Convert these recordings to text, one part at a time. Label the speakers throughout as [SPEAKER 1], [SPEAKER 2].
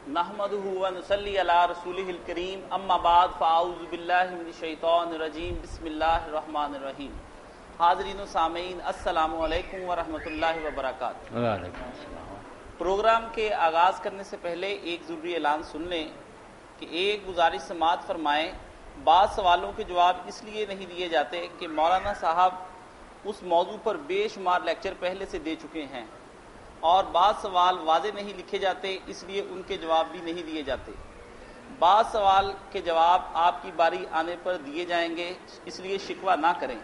[SPEAKER 1] نحمدہ و نصلی علی رسولہ الکریم اما بعد فاعوذ باللہ من الشیطان الرجیم بسم اللہ الرحمن الرحیم۔ حاضرین و سامعین السلام علیکم ورحمۃ اللہ وبرکاتہ۔
[SPEAKER 2] وعلیکم السلام۔
[SPEAKER 1] پروگرام کے آغاز کرنے سے پہلے ایک ضروری اعلان سن لیں کہ ایک گزارش سماعت فرمائیں۔ بعض سوالوں کے جواب اس لیے نہیں دیے جاتے کہ مولانا صاحب اس موضوع پر بے شمار لیکچر پہلے سے دے چکے ہیں، اور بعض سوال واضح نہیں لکھے جاتے، اس لیے ان کے جواب بھی نہیں دیے جاتے۔ بعض سوال کے جواب آپ کی باری آنے پر دیے جائیں گے، اس لیے شکوہ نہ کریں۔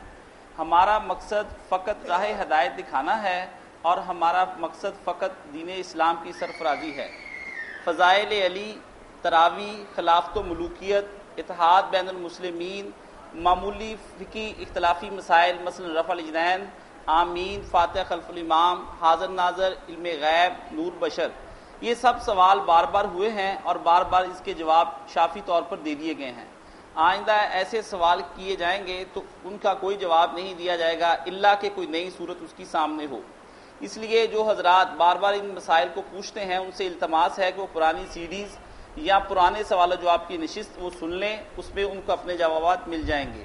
[SPEAKER 1] ہمارا مقصد فقط راہ ہدایت دکھانا ہے، اور ہمارا مقصد فقط دین اسلام کی سرفرازی ہے۔ فضائل علی، تراویح، خلافت و ملوکیت، اتحاد بین المسلمین، معمولی فقہی اختلافی مسائل مثلا رفع الیدین، آمین، فاتح خلف الامام، حاضر ناظر، علم غیب، نور بشر، یہ سب سوال بار بار ہوئے ہیں اور بار بار اس کے جواب شافی طور پر دے دیے گئے ہیں۔ آئندہ ایسے سوال کیے جائیں گے تو ان کا کوئی جواب نہیں دیا جائے گا الا کہ کوئی نئی صورت اس کی سامنے ہو۔ اس لیے جو حضرات بار بار ان مسائل کو پوچھتے ہیں ان سے التماس ہے کہ وہ پرانی سیڈیز یا پرانے سوال و جواب کی نشست وہ سن لیں، اس میں ان کو اپنے جوابات مل جائیں گے۔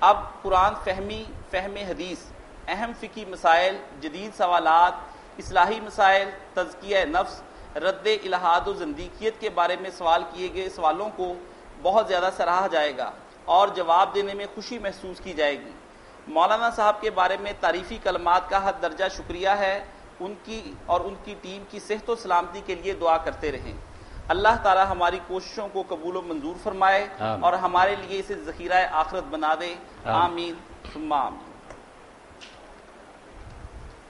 [SPEAKER 1] اب قرآن فہمی، فہم حدیث، اہم فقہی مسائل، جدید سوالات، اصلاحی مسائل، تزکیہ نفس، رد الہاد و زندیقیت کے بارے میں سوال کیے گئے سوالوں کو بہت زیادہ سراہا جائے گا اور جواب دینے میں خوشی محسوس کی جائے گی۔ مولانا صاحب کے بارے میں تعریفی کلمات کا حد درجہ شکریہ ہے۔ ان کی اور ان کی ٹیم کی صحت و سلامتی کے لیے دعا کرتے رہیں۔ اللہ تعالی ہماری کوششوں کو قبول و منظور فرمائے اور ہمارے لیے اسے ذخیرہ آخرت بنا دے۔ آمین ثم آمین۔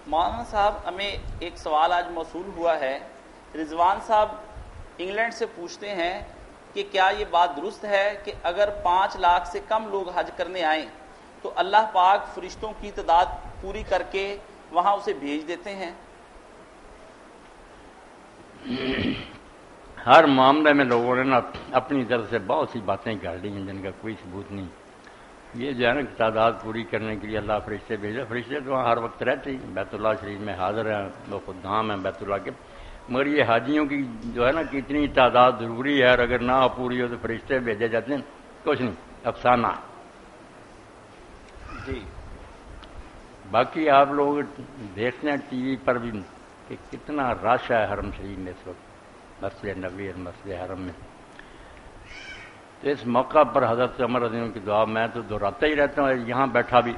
[SPEAKER 1] مولانا صاحب، ہمیں ایک سوال آج موصول ہوا ہے۔ رضوان صاحب انگلینڈ سے پوچھتے ہیں کہ کیا یہ بات درست ہے کہ اگر 5 لاکھ سے کم لوگ حج کرنے آئیں تو اللہ پاک فرشتوں کی تعداد پوری کر کے وہاں اسے بھیج دیتے ہیں؟
[SPEAKER 2] ہر معاملے میں لوگوں نے نا اپنی طرف سے بہت سی باتیں کر لی ہیں جن کا کوئی ثبوت نہیں۔ یہ جو ہے نا تعداد پوری کرنے کے لیے اللہ فرشتے بھیجے، فرشتے تو وہاں ہر وقت رہتے ہی، بیت اللہ شریف میں حاضر ہیں، وہ خدام ہیں بیت اللہ کے، مگر یہ حاجیوں کی جو ہے نا کہ اتنی تعداد ضروری ہے، اور اگر نہ پوری ہو تو فرشتے بھیجے جاتے ہیں، کچھ نہیں، افسانہ ہے۔
[SPEAKER 1] جی،
[SPEAKER 2] باقی آپ لوگ دیکھتے ہیں ٹی وی پر بھی کہ کتنا رش ہے حرم شریف میں اس وقت، مسجد نبوی اور مسجد حرم میں۔ تو اس موقع پر حضرت عمر رضی اللہ عنہ کی دعا میں تو دہراتا ہی رہتا ہوں، یہاں بیٹھا بھی،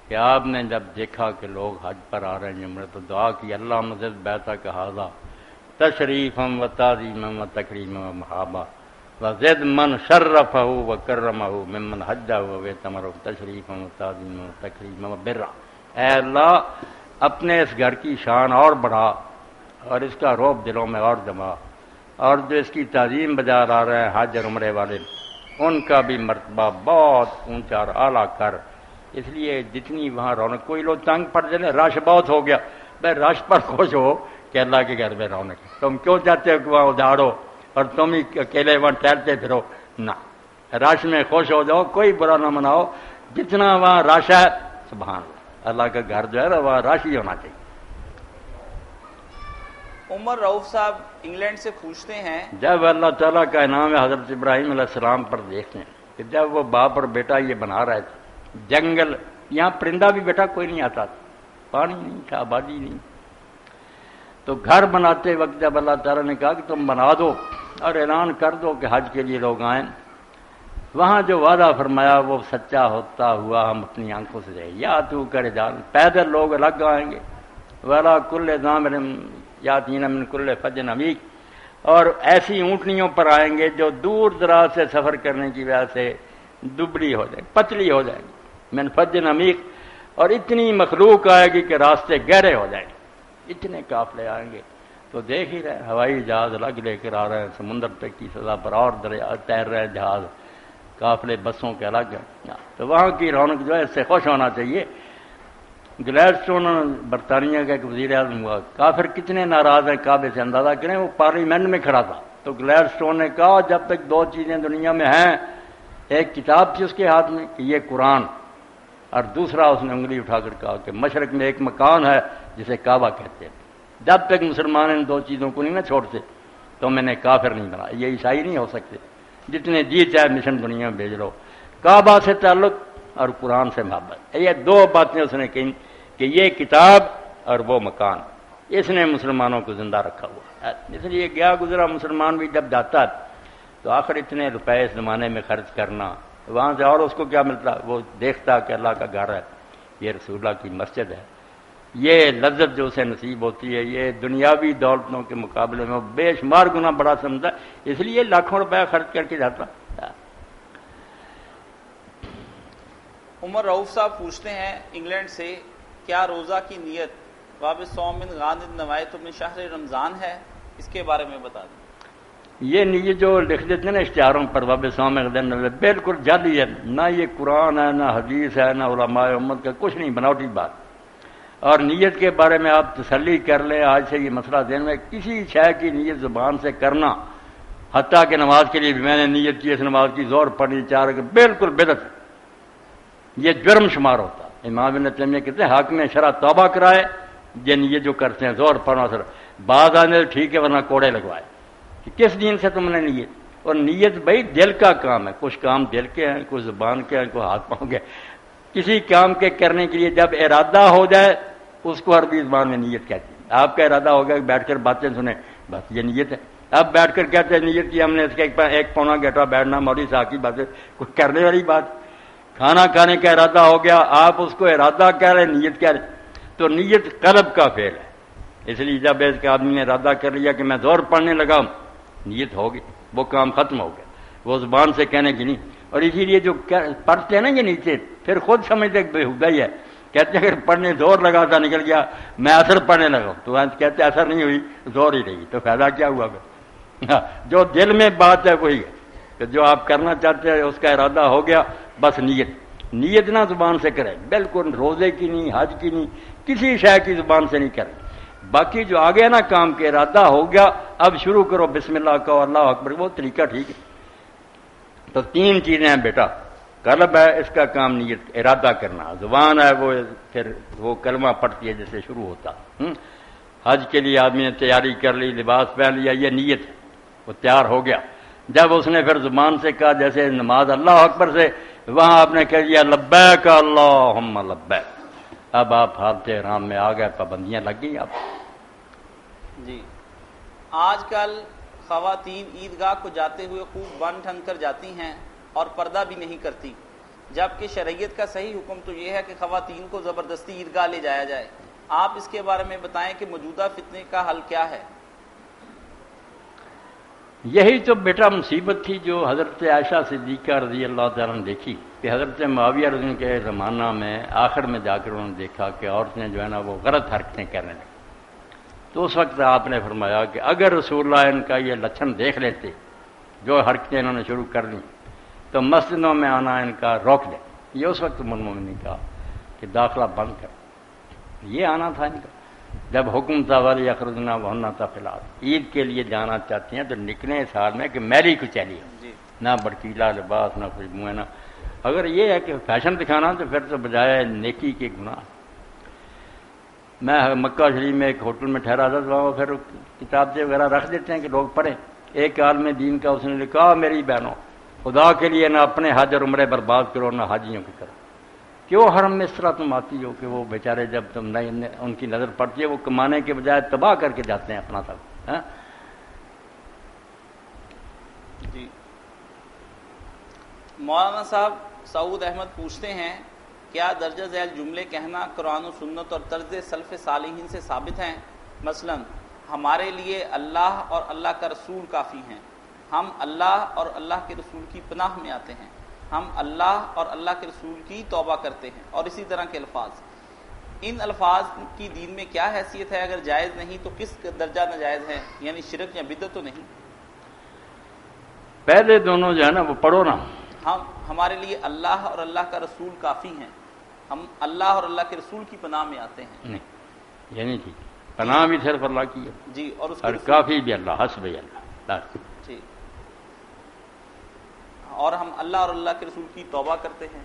[SPEAKER 2] کہ آپ نے جب دیکھا کہ لوگ حج پر آ رہے ہیں عمرہ، تو دعا کی اللہ مزد بیتک ھذا تشریفا و تعظیما و تکریما و محابا وزد من شرفہ و کرمہ ممن حجہ و اعتمرہ تشریفا و تعظیما و تکریما و برا۔ اے اللہ اپنے اس گھر کی شان اور بڑھا اور اس کا رعب دلوں میں اور جما، اور جو اس کی تعظیم بجا لا رہے ہیں حج اور عمرے والے، ان کا بھی مرتبہ بہت اونچا اور اعلیٰ کر۔ اس لیے جتنی وہاں رونق، کوئی لوگ تنگ پڑ جائے، رش بہت ہو گیا، بھائی رش پر خوش ہو کہ اللہ کے گھر میں رونق ہے، تم کیوں چاہتے ہو کہ وہاں اجاڑو اور تم ہی اکیلے وہاں ٹہلتے پھرو؟ نہ، رش میں خوش ہو جاؤ، کوئی برا نہ مناؤ، جتنا وہاں رش ہے سبحان اللہ کا گھر جو ہے نا وہاں رش ہی ہونا چاہیے۔
[SPEAKER 1] عمر رؤوف صاحب انگلینڈ سے پوچھتے ہیں،
[SPEAKER 2] جب اللہ تعالیٰ کا انعام ہے حضرت ابراہیم علیہ السلام پر دیکھتے ہیں کہ جب وہ باپ اور بیٹا یہ بنا رہے تھے جنگل، یہاں پرندہ بھی بیٹا کوئی نہیں آتا تھا، پانی نہیں تھا، آبادی نہیں، تو گھر بناتے وقت جب اللہ تعالیٰ نے کہا کہ تم بنا دو اور اعلان کر دو کہ حج کے لیے لوگ آئیں، وہاں جو وعدہ فرمایا وہ سچا ہوتا ہوا ہم اپنی آنکھوں سے دیکھیں۔ یا تو کرے جان، پیدل لوگ الگ آئیں گے، ولا کل ضامر یاتین من کل فج عمیق، اور ایسی اونٹنیوں پر آئیں گے جو دور دراز سے سفر کرنے کی وجہ سے دبلی ہو جائیں، پتلی ہو جائیں گی، من فج عمیق، اور اتنی مخلوق آئے گی کہ راستے گہرے ہو جائیں گے، اتنے قافلے آئیں گے۔ تو دیکھ ہی رہے ہوائی جہاز الگ لے کر آ رہے ہیں، سمندر تک کی سطح پر اور دریا تیر رہے ہیں جہاز، قافلے بسوں کے الگ ہیں، تو وہاں کی رونق جو ہے اس سے خوش ہونا چاہیے۔ گلیڈسٹون برطانیہ کا ایک وزیر اعظم ہوا، کافر کتنے ناراض ہیں کعبے سے اندازہ کریں، وہ پارلیمنٹ میں کھڑا تھا، تو گلیڈسٹون نے کہا جب تک 2 چیزیں دنیا میں ہیں، ایک کتاب تھی اس کے ہاتھ میں کہ یہ قرآن، اور دوسرا اس نے انگلی اٹھا کر کہا کہ مشرق میں ایک مکان ہے جسے کعبہ کہتے ہیں۔ جب تک مسلمان ان 2 چیزوں کو نہیں نہ چھوڑتے تو میں نے کافر نہیں بنا. یہ عیسائی نہیں ہو سکتے. جتنے جی چاہے مشن دنیا میں بھیج لو. کعبہ سے تعلق اور قرآن سے محبت, یہ دو باتیں اس نے کہیں کہ یہ کتاب اور وہ مکان, اس نے مسلمانوں کو زندہ رکھا ہوا. اس لیے گیا گزرا مسلمان بھی جب جاتا ہے تو آخر اتنے روپے اس زمانے میں خرچ کرنا, وہاں سے اور اس کو کیا ملتا, وہ دیکھتا کہ اللہ کا گھر ہے, یہ رسول اللہ کی مسجد ہے. یہ لذت جو اسے نصیب ہوتی ہے یہ دنیاوی دولتوں کے مقابلے میں بے شمار گنا بڑا سمجھتا, اس لیے لاکھوں روپے خرچ کر کے جاتا.
[SPEAKER 1] عمر رؤوف صاحب پوچھتے ہیں انگلینڈ سے, کیا روزہ کی نیت باب صوم من غاد نوایت من شہر رمضان ہے؟ اس کے بارے میں بتا دیں.
[SPEAKER 2] یہ نیت جو لکھ دیتے ہیں نا اشتہاروں پر باب صوم غد, بالکل جعلی ہے. نہ یہ قرآن ہے, نہ حدیث ہے, نہ علماء امت کا کچھ نہیں, بناوٹی بات. اور نیت کے بارے میں آپ تسلی کر لیں, آج سے یہ مسئلہ ذہن میں, کسی شے کی نیت زبان سے کرنا, حتیٰ کہ نماز کے لیے بھی میں نے نیت کی اس نماز کی زور پڑھی 4, بالکل بدعت, یہ جرم شمار ہوتا. امام ابن تیمیہ کہتے ہیں حاکم شرع توبہ کرائے, یہ نیت جو کرتے ہیں زور پڑھنا سر بعض آنے ٹھیک ہے ورنہ کوڑے لگوائے کہ کس دین سے تم نے نیت. اور نیت بھائی دل کا کام ہے, کچھ کام دل کے ہیں, کچھ زبان کے ہیں, کچھ ہاتھ پاؤں کے. کسی کام کے کرنے کے لیے جب ارادہ ہو جائے اس کو عربی زبان میں نیت کہتے ہیں. آپ کا ارادہ ہو گیا کہ بیٹھ کر باتیں سنیں, بس یہ نیت ہے. اب بیٹھ کر کہتے ہیں نیت کی ہم نے, اس کے ایک پونا گھنٹہ بیٹھنا, مولوی صاحب کی باتیں, کوئی کرنے والی بات. کھانا کھانے کا ارادہ ہو گیا, آپ اس کو ارادہ کہہ رہے, نیت کہہ رہے, تو نیت قلب کا فعل ہے. اس لیے جب ایک آدمی نے ارادہ کر لیا کہ میں زور پڑھنے لگا, نیت ہوگی, وہ کام ختم ہو گیا, وہ زبان سے کہنے کی نہیں. اور اسی لیے جو پڑھتے ہیں نا یہ نیچے, پھر خود سمجھتے بےہودہ ہی ہے, کہتے ہیں اگر پڑھنے زور لگا تھا نکل گیا, میں اثر پڑھنے لگا, تو کہتے ہیں اثر نہیں ہوئی, زور ہی رہی, تو فائدہ کیا ہوا پھر. جو دل میں بات ہے وہی ہے کہ جو آپ کرنا چاہتے ہیں اس کا ارادہ ہو گیا, بس نیت نہ زبان سے کریں, بالکل روزے کی نہیں, حج کی نہیں, کسی شے کی زبان سے نہیں کریں. باقی جو آگے نا کام کے ارادہ ہو گیا, اب شروع کرو بسم اللہ کا, اللہ اکبر, وہ طریقہ ٹھیک ہے. تو 3 چیزیں ہیں بیٹا, قلب ہے اس کا کام نیت ارادہ کرنا, زبان ہے وہ پھر وہ کلمہ پڑھتی ہے جیسے شروع ہوتا. حج کے لیے آدمی نے تیاری کر لی, لباس پہن لیا, یہ نیت وہ تیار ہو گیا. جب اس نے پھر زبان سے کہا جیسے نماز اللہ اکبر سے, وہاں آپ نے کہہ دیا لبیک اللہم لبیک, اب آپ حالت احرام میں آ گئے, پابندیاں لگ گئی آپ.
[SPEAKER 1] جی, آج کل خواتین عیدگاہ کو جاتے ہوئے خوب بن ٹھن کر جاتی ہیں اور پردہ بھی نہیں کرتی, جبکہ شریعت کا صحیح حکم تو یہ ہے کہ خواتین کو زبردستی عیدگاہ لے جایا جائے. آپ اس کے بارے میں بتائیں کہ موجودہ فتنے کا حل کیا ہے؟
[SPEAKER 2] یہی تو بیٹا مصیبت تھی جو حضرت عائشہ صدیقہ رضی اللہ تعالیٰ نے دیکھی کہ حضرت معاویہ رضی اللہ کے زمانہ میں آخر میں جا کر انہوں نے دیکھا کہ عورتیں جو ہے نا وہ غلط حرکتیں کرنے لگیں. تو اس وقت آپ نے فرمایا کہ اگر رسول اللہ ان کا یہ لچھن دیکھ لیتے, جو حرکتیں انہوں نے شروع کر دیں, تو مسجدوں میں آنا ان کا روک دیں. یہ اس وقت منموم نے کہا کہ داخلہ بند کر, یہ آنا تھا ان کا. جب حکم تھا والی اخرجنا وہنا تھا فی الحال, عید کے لیے جانا چاہتی ہیں تو نکلیں اس حال میں کہ میری کو چلی ہو, نہ بڑکیلا لباس, نہ خوشبو, نہ. اگر یہ ہے کہ فیشن دکھانا تو پھر تو بجائے نیکی کے گناہ. میں مکہ شریف میں ایک ہوٹل میں ٹھہرا تھا, وہاں پھر کتاب سے وغیرہ رکھ دیتے ہیں کہ لوگ پڑھیں. ایک عالم دین کا اس نے لکھا, میری بہنوں خدا کے لیے نہ اپنے حج اور عمرے برباد کرو نہ حاجیوں کی طرح. کیوں حرم میں اس طرح تم آتی ہو کہ وہ بیچارے جب تم نہیں ان کی نظر پڑتی ہے وہ کمانے کے بجائے تباہ کر کے جاتے ہیں اپنا سب.
[SPEAKER 1] جی, مولانا صاحب سعود احمد پوچھتے ہیں کیا درجہ ذیل جملے کہنا قرآن و سنت اور طرز سلف صالحین سے ثابت ہیں؟ مثلا ہمارے لیے اللہ اور اللہ کا رسول کافی ہیں, ہم اللہ اور اللہ کے رسول کی پناہ میں آتے ہیں, ہم اللہ اور اللہ کے رسول کی توبہ کرتے ہیں, اور اسی طرح کے الفاظ. ان الفاظ کی دین میں کیا حیثیت ہے؟ اگر جائز نہیں تو کس درجہ ناجائز ہے, یعنی شرک یا بدعت تو نہیں؟
[SPEAKER 2] پہلے دونوں جو ہے نا وہ پڑھو نا.
[SPEAKER 1] ہمارے لیے اللہ اور اللہ کا رسول کافی ہیں, ہم اللہ اور اللہ کے رسول کی پناہ میں آتے ہیں.
[SPEAKER 2] نہیں, یہ نہیں ٹھیک. پناہ بھی صرف اللہ کی ہے.
[SPEAKER 1] جی, اور اس
[SPEAKER 2] اور کافی بھی اللہ, حسب اللہ.
[SPEAKER 1] جی, اور ہم اللہ اور اللہ کے رسول کی توبہ کرتے ہیں,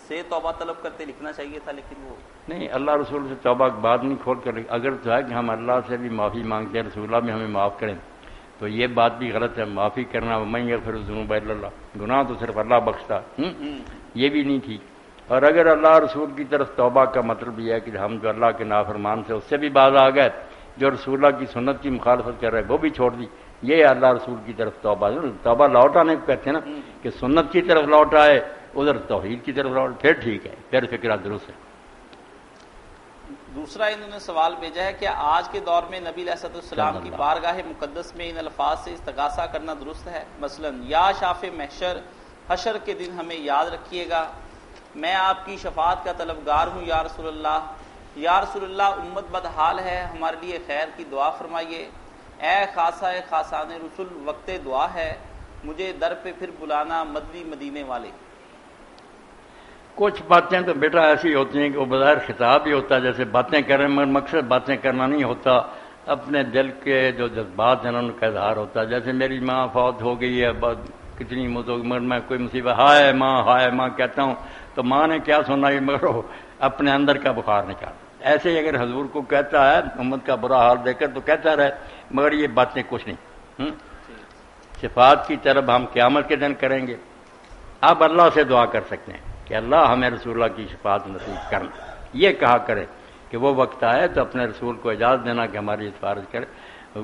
[SPEAKER 1] سے توبہ طلب کرتے, لکھنا چاہیے تھا لیکن وہ
[SPEAKER 2] نہیں. اللہ رسول سے توبہ بات نہیں کھول کر, اگر تو ہے کہ ہم اللہ سے بھی معافی مانگتے ہیں, رسول اللہ بھی ہمیں معاف کریں, تو یہ بات بھی غلط ہے، معافی کرنا میں یغفر الذنوب الا اللہ، گناہ تو صرف اللہ بخشتا، یہ بھی نہیں ٹھیک۔ اور اگر اللہ رسول کی طرف توبہ کا مطلب یہ ہے کہ ہم جو اللہ کے نافرمان سے اس سے بھی باز آ گئے، جو رسول اللہ کی سنت کی مخالفت کر رہے وہ بھی چھوڑ دی، یہ اللہ رسول کی طرف توبہ، توبہ لوٹ آنے کو کہتے ہیں نا، کہ سنت کی طرف لوٹ آئے، ادھر توحید کی طرف لوٹ، پھر ٹھیک ہے، پھر فکرہ درست ہے۔
[SPEAKER 1] دوسرا انہوں نے سوال بھیجا ہے کہ آج کے دور میں نبی علیہ السلام کی بارگاہ مقدس میں ان الفاظ سے استغاثہ کرنا درست ہے؟ مثلا یا شافع محشر، حشر کے دن ہمیں یاد رکھیے گا، میں آپ کی شفاعت کا طلبگار ہوں یا رسول اللہ، یا رسول اللہ امت بدحال ہے، ہمارے لیے خیر کی دعا فرمائیے، اے خاصہ خاصان رسول وقت دعا ہے، مجھے در پہ پھر بلانا مدنی مدینے والے۔
[SPEAKER 2] کچھ باتیں تو بیٹا ایسی ہوتی ہیں کہ وہ بظاہر خطاب ہی ہوتا ہے، جیسے باتیں کریں مگر مقصد باتیں کرنا نہیں ہوتا، اپنے دل کے جو جذبات ہیں ان کا اظہار ہوتا ہے۔ جیسے میری ماں فوت ہو گئی ہے، کتنی عمر میں کوئی مصیبت، ہائے ماں کہتا ہوں تو ماں نے کیا سنا یہ، مگر وہ اپنے اندر کا بخار نکال۔ ایسے ہی اگر حضور کو کہتا ہے امت کا برا حال دیکھ کر تو کہتا رہے، مگر یہ باتیں کچھ نہیں۔ شفاعت کی طلب ہم قیامت کے دن کریں گے، اب اللہ سے دعا کر سکتے ہیں کہ اللہ ہمیں رسول اللہ کی شفاعت نصیب کرنا، یہ کہا کرے کہ وہ وقت آئے تو اپنے رسول کو اجازت دینا کہ ہماری سفارش کرے،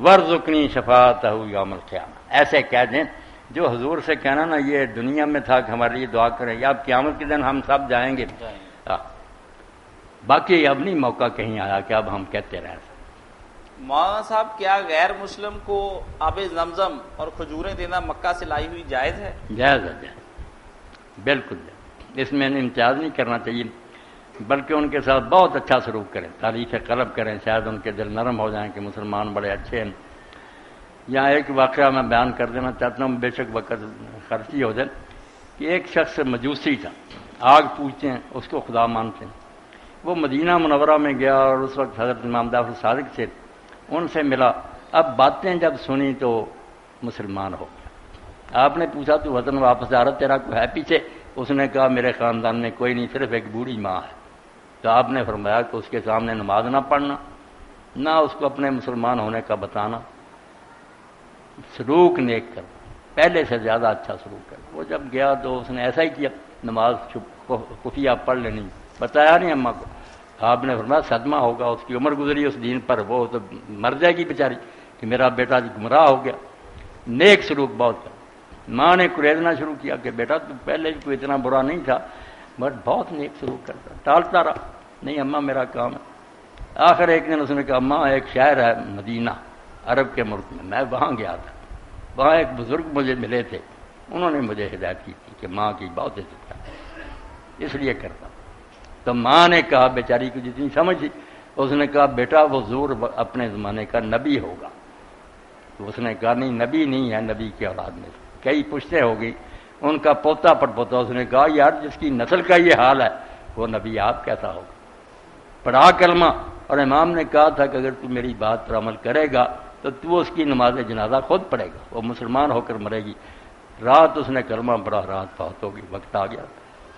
[SPEAKER 2] ورزقنی شفاعتہ یوم القیامہ، ایسے کہہ دیں جو حضور سے کہنا نا یہ دنیا میں تھا کہ ہمارے لیے دعا کریں، یا اب قیامت کے دن ہم سب جائیں گے، باقی اب نہیں موقع کہیں آیا کہ اب ہم کہتے رہیں۔
[SPEAKER 1] مولانا صاحب کیا غیر مسلم کو آب زمزم اور کھجوریں دینا مکہ سے لائی ہوئی جائز ہے؟
[SPEAKER 2] جائز ہے، جائز، بالکل جائز، اس میں امتیاز نہیں کرنا چاہیے، بلکہ ان کے ساتھ بہت اچھا سلوک کریں، تعریف قلب کریں، شاید ان کے دل نرم ہو جائیں کہ مسلمان بڑے اچھے ہیں۔ یہاں ایک واقعہ میں بیان کر دینا چاہتا ہوں، بے شک وقت خرچی ہو جائے، کہ ایک شخص مجوسی تھا، آگ پوجتے ہیں، اس کو خدا مانتے ہیں، وہ مدینہ منورہ میں گیا اور اس وقت حضرت امام جعفر صادق سے ان سے ملا، اب باتیں جب سنی تو مسلمان ہو گیا۔ آپ نے پوچھا تو وطن واپس آ رہا، تیرا کوئی ہے پیچھے؟ اس نے کہا میرے خاندان میں کوئی نہیں، صرف ایک بوڑھی ماں ہے۔ تو آپ نے فرمایا کہ اس کے سامنے نماز نہ پڑھنا، نہ اس کو اپنے مسلمان ہونے کا بتانا، سلوک نیک کر، پہلے سے زیادہ اچھا سلوک کر۔ وہ جب گیا تو اس نے ایسا ہی کیا، نماز خفیہ پڑھ لینی، بتایا نہیں اماں کو۔ آپ نے فرمایا صدمہ ہوگا، اس کی عمر گزری اس دین پر، وہ تو مر جائے گی بیچاری کہ میرا بیٹا گمراہ ہو گیا۔ نیک سلوک بہت کر۔ ماں نے کریدنا شروع کیا کہ بیٹا تو پہلے بھی کوئی اتنا برا نہیں تھا، بٹ بہت نیک سلوک کرتا، ٹالتا رہا، نہیں اماں میرا کام ہے۔ آخر ایک دن اس نے کہا اماں ایک شہر ہے مدینہ عرب کے ملک میں وہاں گیا تھا، وہاں ایک بزرگ مجھے ملے تھے، انہوں نے مجھے ہدایت کی تھی کہ ماں کی بہت عزت کرتا، اس لیے کرتا۔ تو ماں نے کہا بیچاری کو جتنی سمجھ تھی، اس نے کہا بیٹا وہ حضور اپنے زمانے کا نبی ہوگا۔ تو اس نے کہا نہیں نبی نہیں ہے، نبی کی اولاد میں کئی پشتیں ہو گئی، ان کا پوتا پڑپوتا۔ اس نے کہا یار جس کی نسل کا یہ حال ہے وہ نبی آپ کیسا ہوگا؟ پڑھا کلمہ، اور امام نے کہا تھا کہ اگر تو میری بات پر عمل کرے گا تو تو اس کی نماز جنازہ خود پڑھے گا، وہ مسلمان ہو کر مرے گی۔ رات اس نے کلمہ پڑھا، رات فوت ہو گئی، وقت آ گیا،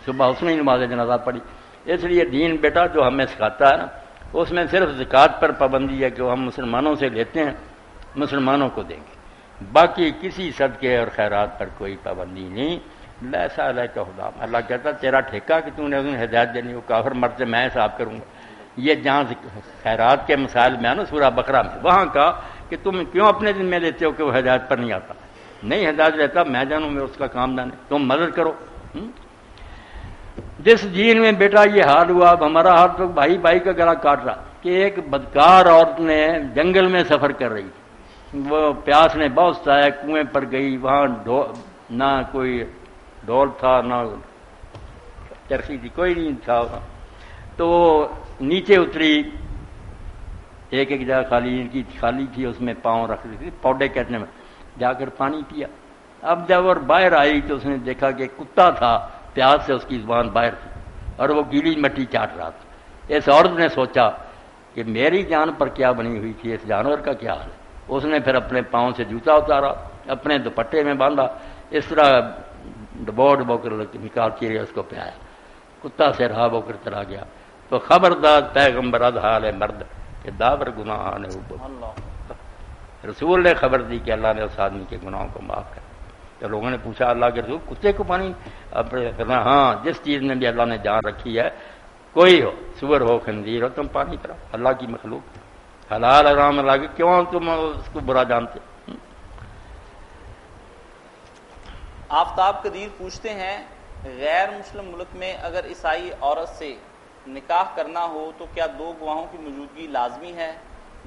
[SPEAKER 2] صبح اس نے نماز جنازہ پڑھی۔ اس لیے دین بیٹا جو ہمیں سکھاتا ہے نا، اس میں صرف زکوٰۃ پر پابندی ہے کہ وہ ہم مسلمانوں سے لیتے ہیں، مسلمانوں کو دیں گے، باقی کسی صدقے اور خیرات پر کوئی پابندی نہیں۔ لیسا علیک ہدیٰ، اللہ کہتا تیرا ٹھیکہ کہ تو نے انہیں ہدایت دینی، وہ کافر مرتے میں حساب کروں گا۔ یہ جہاں خیرات کے مسائل میں ہے نا سورہ بقرہ میں، وہاں کہا کہ تم کیوں اپنے دن میں لیتے ہو کہ وہ ہدایت پر نہیں آتا، نہیں ہدایت لیتا میں جانوں، میں اس کا کام دان ہے، تم مدد کرو۔ جس دین میں بیٹا یہ حال ہوا، اب ہمارا حال تو بھائی بھائی کا گلا کاٹ رہا کہ ایک بدکار عورت نے جنگل میں سفر کر رہی تھی، وہ پیاس نے بہت ستایا، کنویں پر گئی، وہاں نہ کوئی ڈول تھا نہ چرخی تھی، کوئی نہیں تھا، تو نیچے اتری، ایک ایک جگہ خالی تھی، اس میں پاؤں رکھ دی تھی، پوڈے کہتے میں، جا کر پانی پیا۔ اب جب وہ باہر آئی تو اس نے دیکھا کہ کتا تھا، پیاس سے اس کی زبان باہر تھی اور وہ گیلی مٹی چاٹ رہا تھا۔ اس عورت نے سوچا کہ میری جان پر کیا بنی ہوئی تھی، اس جانور کا کیا حال ہے۔ اس نے پھر اپنے پاؤں سے جوتا اتارا، اپنے دوپٹے میں باندھا، اس طرح ڈبو کر نکالتی رہی، اس کو پلایا، کتا سے رہا ہو کر چلا گیا۔ تو خبردار پیغمبر حال ہے مرد کہ داور گناہ نے رسول نے خبر دی کہ اللہ نے اس آدمی کے گناہوں کو معاف کر. تو لوگوں نے پوچھا اللہ کے رسول کتے کو پانی کرنا؟ ہاں جس چیز میں بھی اللہ نے جان رکھی ہے، کوئی ہو، سور ہو، خنزیر ہو، تم پانی پلاؤ. اللہ کی مخلوق حلال حرام اللہ کے، کیوں تم اس کو برا جانتے؟
[SPEAKER 1] آفتاب قدیر پوچھتے ہیں غیر مسلم ملک میں اگر عیسائی عورت سے نکاح کرنا ہو تو کیا دو گواہوں کی موجودگی لازمی ہے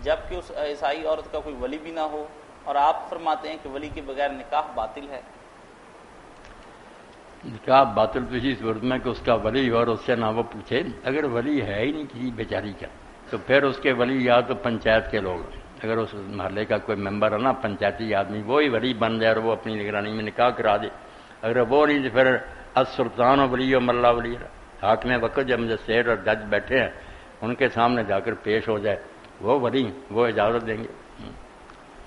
[SPEAKER 1] جبکہ اس عیسائی عورت کا کوئی ولی بھی نہ ہو؟ اور آپ فرماتے ہیں کہ ولی کے بغیر نکاح باطل ہے.
[SPEAKER 2] نکاح باطل تو اسی صورت میں کہ اس کا ولی ہو اور اس سے نہ وہ پوچھے. اگر ولی ہے ہی نہیں کسی بیچاری کا تو پھر اس کے ولی یا تو پنچایت کے لوگ، اگر اس محلے کا کوئی ممبر ہے نا پنچایتی آدمی، وہی ولی بن جائے اور وہ اپنی نگرانی میں نکاح کرا دے. اگر وہ نہیں تو پھر السلطان و ولی و ملا ولی، حاکم وقت جب مجسٹریٹ اور جج بیٹھے ہیں ان کے سامنے جا کر پیش ہو جائے وہ ولی، وہ اجازت دیں گے.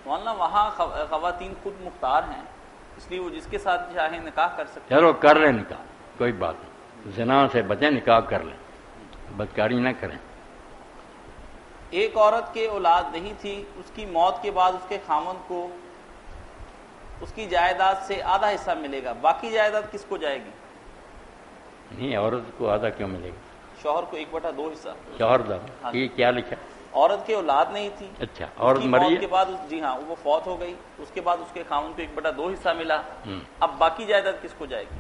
[SPEAKER 1] مولانا وہاں خواتین خود مختار ہیں، اس لیے وہ جس کے ساتھ چاہیں نکاح کر سکتے ہیں.
[SPEAKER 2] چلو کر لیں نکاح، کوئی بات نہیں، زنا سے بچیں، نکاح کر لیں، بدکاری نہ کریں.
[SPEAKER 1] ایک عورت کے اولاد نہیں تھی، اس کی موت کے بعد اس کے خاوند کو اس کی جائیداد سے آدھا حصہ ملے گا، باقی جائیداد کس کو جائے گی؟
[SPEAKER 2] نہیں، عورت کو آدھا کیوں ملے گا؟
[SPEAKER 1] شوہر کو 1/2 حصہ.
[SPEAKER 2] شوہر دا یہ کیا لکھا؟
[SPEAKER 1] عورت کے اولاد نہیں تھی،
[SPEAKER 2] اچھا عورت مری
[SPEAKER 1] موت کے بعد جی ہاں وہ فوت ہو گئی، اس کے بعد اس کے خاوند کو 1/2 حصہ ملا. اب باقی جائیداد کس کو جائے گی؟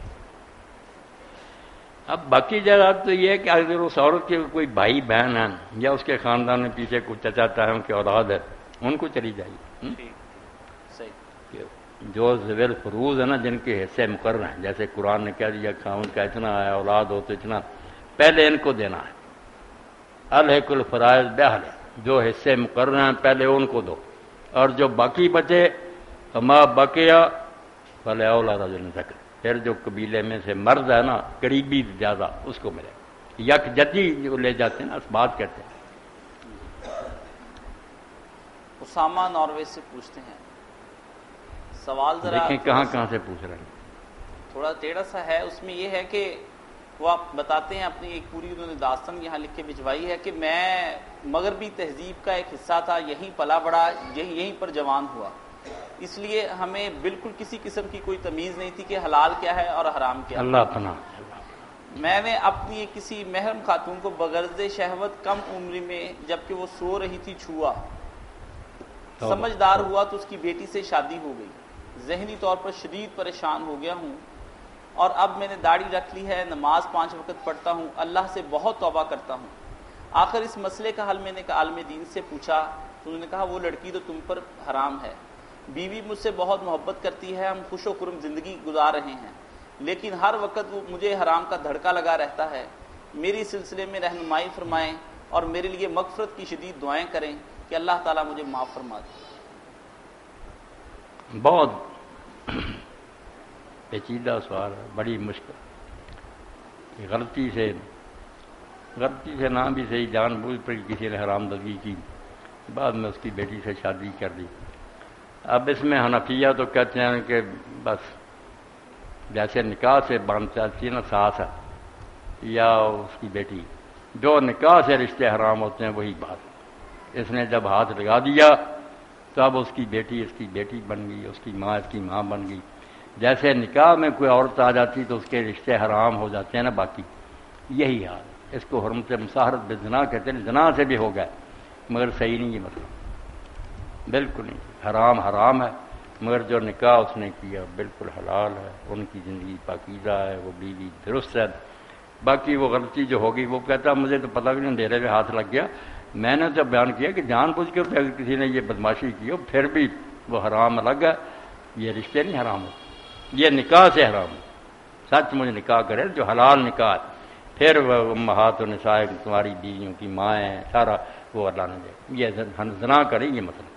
[SPEAKER 2] اب باقی جائیداد تو یہ ہے کہ اگر اس عورت کے کوئی بھائی بہن ہیں یا اس کے خاندان میں پیچھے کچھ چچا تاہم کی اولاد ہے ان کو چلی جائے گی.
[SPEAKER 1] صحیح.
[SPEAKER 2] جو ذوی الفروض ہے نا جن کے حصے مقرر ہیں، جیسے قرآن نے کہہ دیا خاوند کا اتنا ہے، اولاد ہو تو اتنا، پہلے ان کو دینا ہے. الحق الفرائض بہل، جو حصے مقرر ہیں پہلے ان کو دو، اور جو باقی بچے ہما بقیہ فلی اولی رجل ذکر، پھر جو قبیلے میں سے مرد ہے نا قریبی زیادہ اس کو ملے. یک جدی جو لے جاتے ہیں نا اس بات کہتے ہیں.
[SPEAKER 1] اسامہ ناروے سے پوچھتے ہیں سوال، ذرا
[SPEAKER 2] دیکھیں کہاں سے پوچھ رہے ہیں،
[SPEAKER 1] تھوڑا ٹیڑھا سا ہے. اس میں یہ ہے کہ وہ آپ بتاتے ہیں اپنی ایک پوری انہوں نے داستان یہاں لکھ کے بھجوائی ہے کہ میں مغربی تہذیب کا ایک حصہ تھا، یہیں پلا بڑا، یہیں پر جوان ہوا، اس لیے ہمیں بالکل کسی قسم کی کوئی تمیز نہیں تھی کہ حلال کیا ہے اور حرام کیا ہے.
[SPEAKER 2] اللہ پناہ.
[SPEAKER 1] میں نے اپنی کسی محرم خاتون کو بغرض شہوت کم عمری میں جبکہ وہ سو رہی تھی چھوا، سمجھدار ہوا تو اس کی بیٹی سے شادی ہو گئی. ذہنی طور پر شدید پریشان ہو گیا ہوں اور اب میں نے داڑھی رکھ لی ہے، نماز 5 وقت پڑھتا ہوں، اللہ سے بہت توبہ کرتا ہوں. آخر اس مسئلے کا حل میں نے عالم دین سے پوچھا تو انہوں نے کہا وہ لڑکی تو تم پر حرام ہے، بیوی مجھ سے بہت محبت کرتی ہے، ہم خوش و خرم زندگی گزار رہے ہیں، لیکن ہر وقت وہ مجھے حرام کا دھڑکا لگا رہتا ہے. میری سلسلے میں رہنمائی فرمائیں اور میرے لیے مغفرت کی شدید دعائیں کریں کہ اللہ تعالیٰ مجھے معاف فرما دے.
[SPEAKER 2] بہت پیچیدہ سوال ہے، بڑی مشکل. غلطی سے نہ بھی صحیح، جان بوجھ پر کسی نے حرام دزی کی، بعد میں اس کی بیٹی سے شادی کر دی. اب اس میں حنفیہ تو کہتے ہیں کہ بس جیسے نکاح سے باندھ چاہتی ہے نا ساس ہے یا اس کی بیٹی، جو نکاح سے رشتے حرام ہوتے ہیں وہی بات. اس نے جب ہاتھ لگا دیا تو اب اس کی بیٹی بن گئی، اس کی ماں اس کی ماں بن گئی. جیسے نکاح میں کوئی عورت آ جاتی تو اس کے رشتے حرام ہو جاتے ہیں نا باقی، یہی حال. اس کو حرمت مصاہرت بالزنا کہتے ہیں، زنا سے بھی ہو گئے مگر صحیح نہیں یہ مسئلہ، بالکل نہیں. حرام ہے مگر جو نکاح اس نے کیا بالکل حلال ہے، ان کی زندگی پاکیزہ ہے، وہ بیوی درست ہے. باقی وہ غلطی جو ہوگی وہ کہتا مجھے تو پتہ بھی نہیں، اندھیرے میں ہاتھ لگ گیا. میں نے تو بیان کیا کہ جان بوجھ کے اگر کسی نے یہ بدماشی کی ہو پھر بھی وہ حرام الگ ہے، یہ رشتے نہیں حرام ہوتے، یہ نکاح سے حرام ہے. سچ مجھے نکاح کرے جو حلال نکاح، پھر وہ امہات و نساء تمہاری بیویوں کی ماں ہیں، سارا وہ اللہ نے دے. یہ زنا کرے یہ مطلب.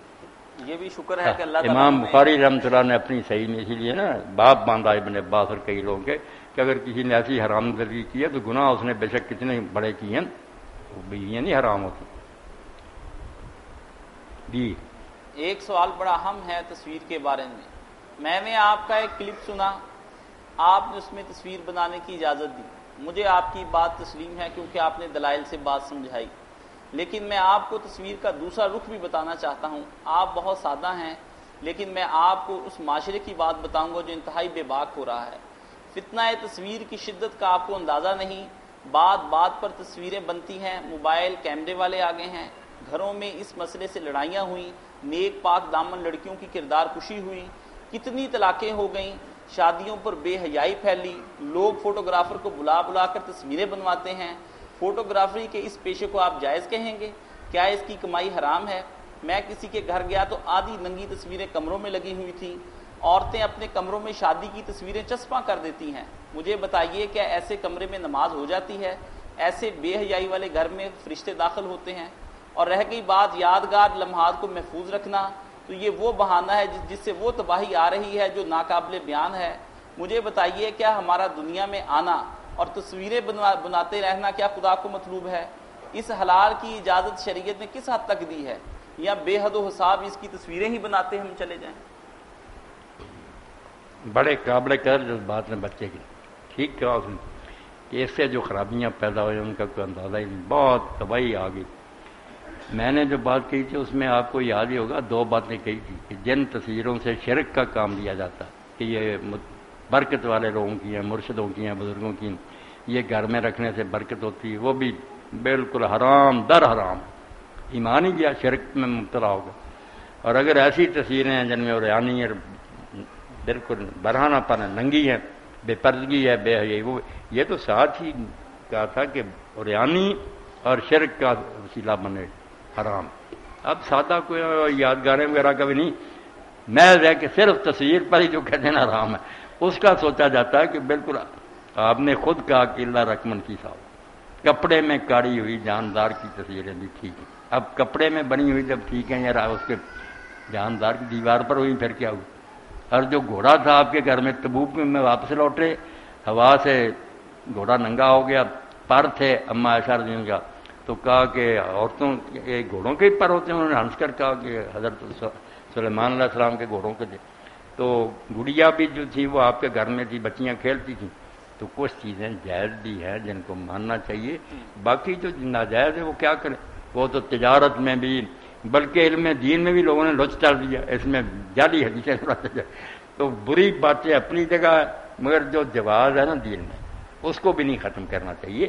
[SPEAKER 1] یہ بھی شکر ہے کہ اللہ تعالیٰ
[SPEAKER 2] امام بخاری رحمۃ اللہ نے اپنی صحیح میں اسی لیے نا باپ باندھا ابن عباس اور کئی لوگوں کے کہ اگر کسی نے ایسی حرام گردی کی ہے تو گناہ اس نے بے شک کتنے بڑے کیے ہیں، وہ بیویاں نہیں حرام ہوتی. جی
[SPEAKER 1] ایک سوال بڑا اہم ہے تصویر کے بارے میں نے آپ کا ایک کلپ سنا، آپ نے اس میں تصویر بنانے کی اجازت دی. مجھے آپ کی بات تسلیم ہے کیونکہ آپ نے دلائل سے بات سمجھائی، لیکن میں آپ کو تصویر کا دوسرا رخ بھی بتانا چاہتا ہوں. آپ بہت سادہ ہیں، لیکن میں آپ کو اس معاشرے کی بات بتاؤں گا جو انتہائی بے باک ہو رہا ہے. فتنہ تصویر کی شدت کا آپ کو اندازہ نہیں. بات بات پر تصویریں بنتی ہیں، موبائل کیمرے والے آگے ہیں، گھروں میں اس مسئلے سے لڑائیاں ہوئیں، نیک پاک دامن لڑکیوں کی کردار کشی ہوئی، کتنی طلاقیں ہو گئیں، شادیوں پر بے حیائی پھیلی، لوگ فوٹوگرافر کو بلا بلا کر تصویریں بنواتے ہیں. فوٹوگرافری کے اس پیشے کو آپ جائز کہیں گے؟ کیا اس کی کمائی حرام ہے؟ میں کسی کے گھر گیا تو آدھی ننگی تصویریں کمروں میں لگی ہوئی تھیں. عورتیں اپنے کمروں میں شادی کی تصویریں چسپاں کر دیتی ہیں. مجھے بتائیے کیا ایسے کمرے میں نماز ہو جاتی ہے؟ ایسے بے حیائی والے گھر میں فرشتے داخل ہوتے ہیں؟ اور رہ گئی بات یادگار لمحات کو محفوظ رکھنا، تو یہ وہ بہانہ ہے جس سے وہ تباہی آ رہی ہے جو ناقابل بیان ہے. مجھے بتائیے کیا ہمارا دنیا میں آنا اور تصویریں بناتے رہنا کیا خدا کو مطلوب ہے؟ اس حلال کی اجازت شریعت نے کس حد تک دی ہے؟ یا بے حد و حساب اس کی تصویریں ہی بناتے ہم چلے جائیں؟
[SPEAKER 2] بڑے قابل قدر جذبات ہیں بچے کی. ٹھیک کہا اس نے کہ اس سے جو خرابیاں پیدا ہوئی ان کا کوئی اندازہ ہی نہیں، بہت تباہی آ گئی. میں نے جو بات کہی تھی اس میں آپ کو یاد ہی ہوگا 2 باتیں کہی تھی کہ جن تصویروں سے شرک کا کام لیا جاتا کہ یہ برکت والے لوگوں کی ہیں، مرشدوں کی ہیں، بزرگوں کی ہیں، یہ گھر میں رکھنے سے برکت ہوتی ہے، وہ بھی بالکل حرام در حرام. ایمان ہی گیا، شرک میں مبتلا ہوگا. اور اگر ایسی تصویریں ہیں جن میں عریانی اور بالکل برہنہ پن ہے، ننگی ہے، بے پردگی ہے، بے حیائی، وہ یہ تو ساتھ ہی کہا تھا کہ عریانی اور شرک کا وسیلہ بنے حرام. اب سادہ کوئی یادگاریں وغیرہ کا بھی نہیں، محض ہے کہ صرف تصویر پر ہی جو کہتے ہیں حرام ہے اس کا سوچا جاتا ہے کہ بالکل آپ نے خود کہا کہ اللہ رقمن کی صاحب کپڑے میں کاڑی ہوئی جاندار کی تصویریں بھی ٹھیک ہیں. اب کپڑے میں بنی ہوئی جب ٹھیک ہیں یا اس کے جاندار کی دیوار پر ہوئی پھر کیا ہوئی؟ اور جو گھوڑا تھا آپ کے گھر میں تبوک میں واپس لوٹے، ہوا سے گھوڑا ننگا ہو گیا، پر تھے اما عائشہ رضی اللہ عنہا، تو کہا کہ عورتوں کے گھوڑوں کے پر ہوتے ہیں. انہوں نے ہنس کر کہا کہ حضرت سلیمان علیہ السلام کے گھوڑوں کے تھے. تو گڑیا بھی جو تھی وہ آپ کے گھر میں تھی، بچیاں کھیلتی تھیں. تو کچھ چیزیں جائز بھی ہیں جن کو ماننا چاہیے، باقی جو ناجائز ہے وہ کیا کریں. وہ تو تجارت میں بھی بلکہ علم دین میں بھی لوگوں نے لچ ڈال دیا، اس میں جعلی حدیثیں سناتے جائے. تو بری باتیں اپنی جگہ ہے، مگر جو جواز ہے نا دین میں اس کو بھی نہیں ختم کرنا چاہیے.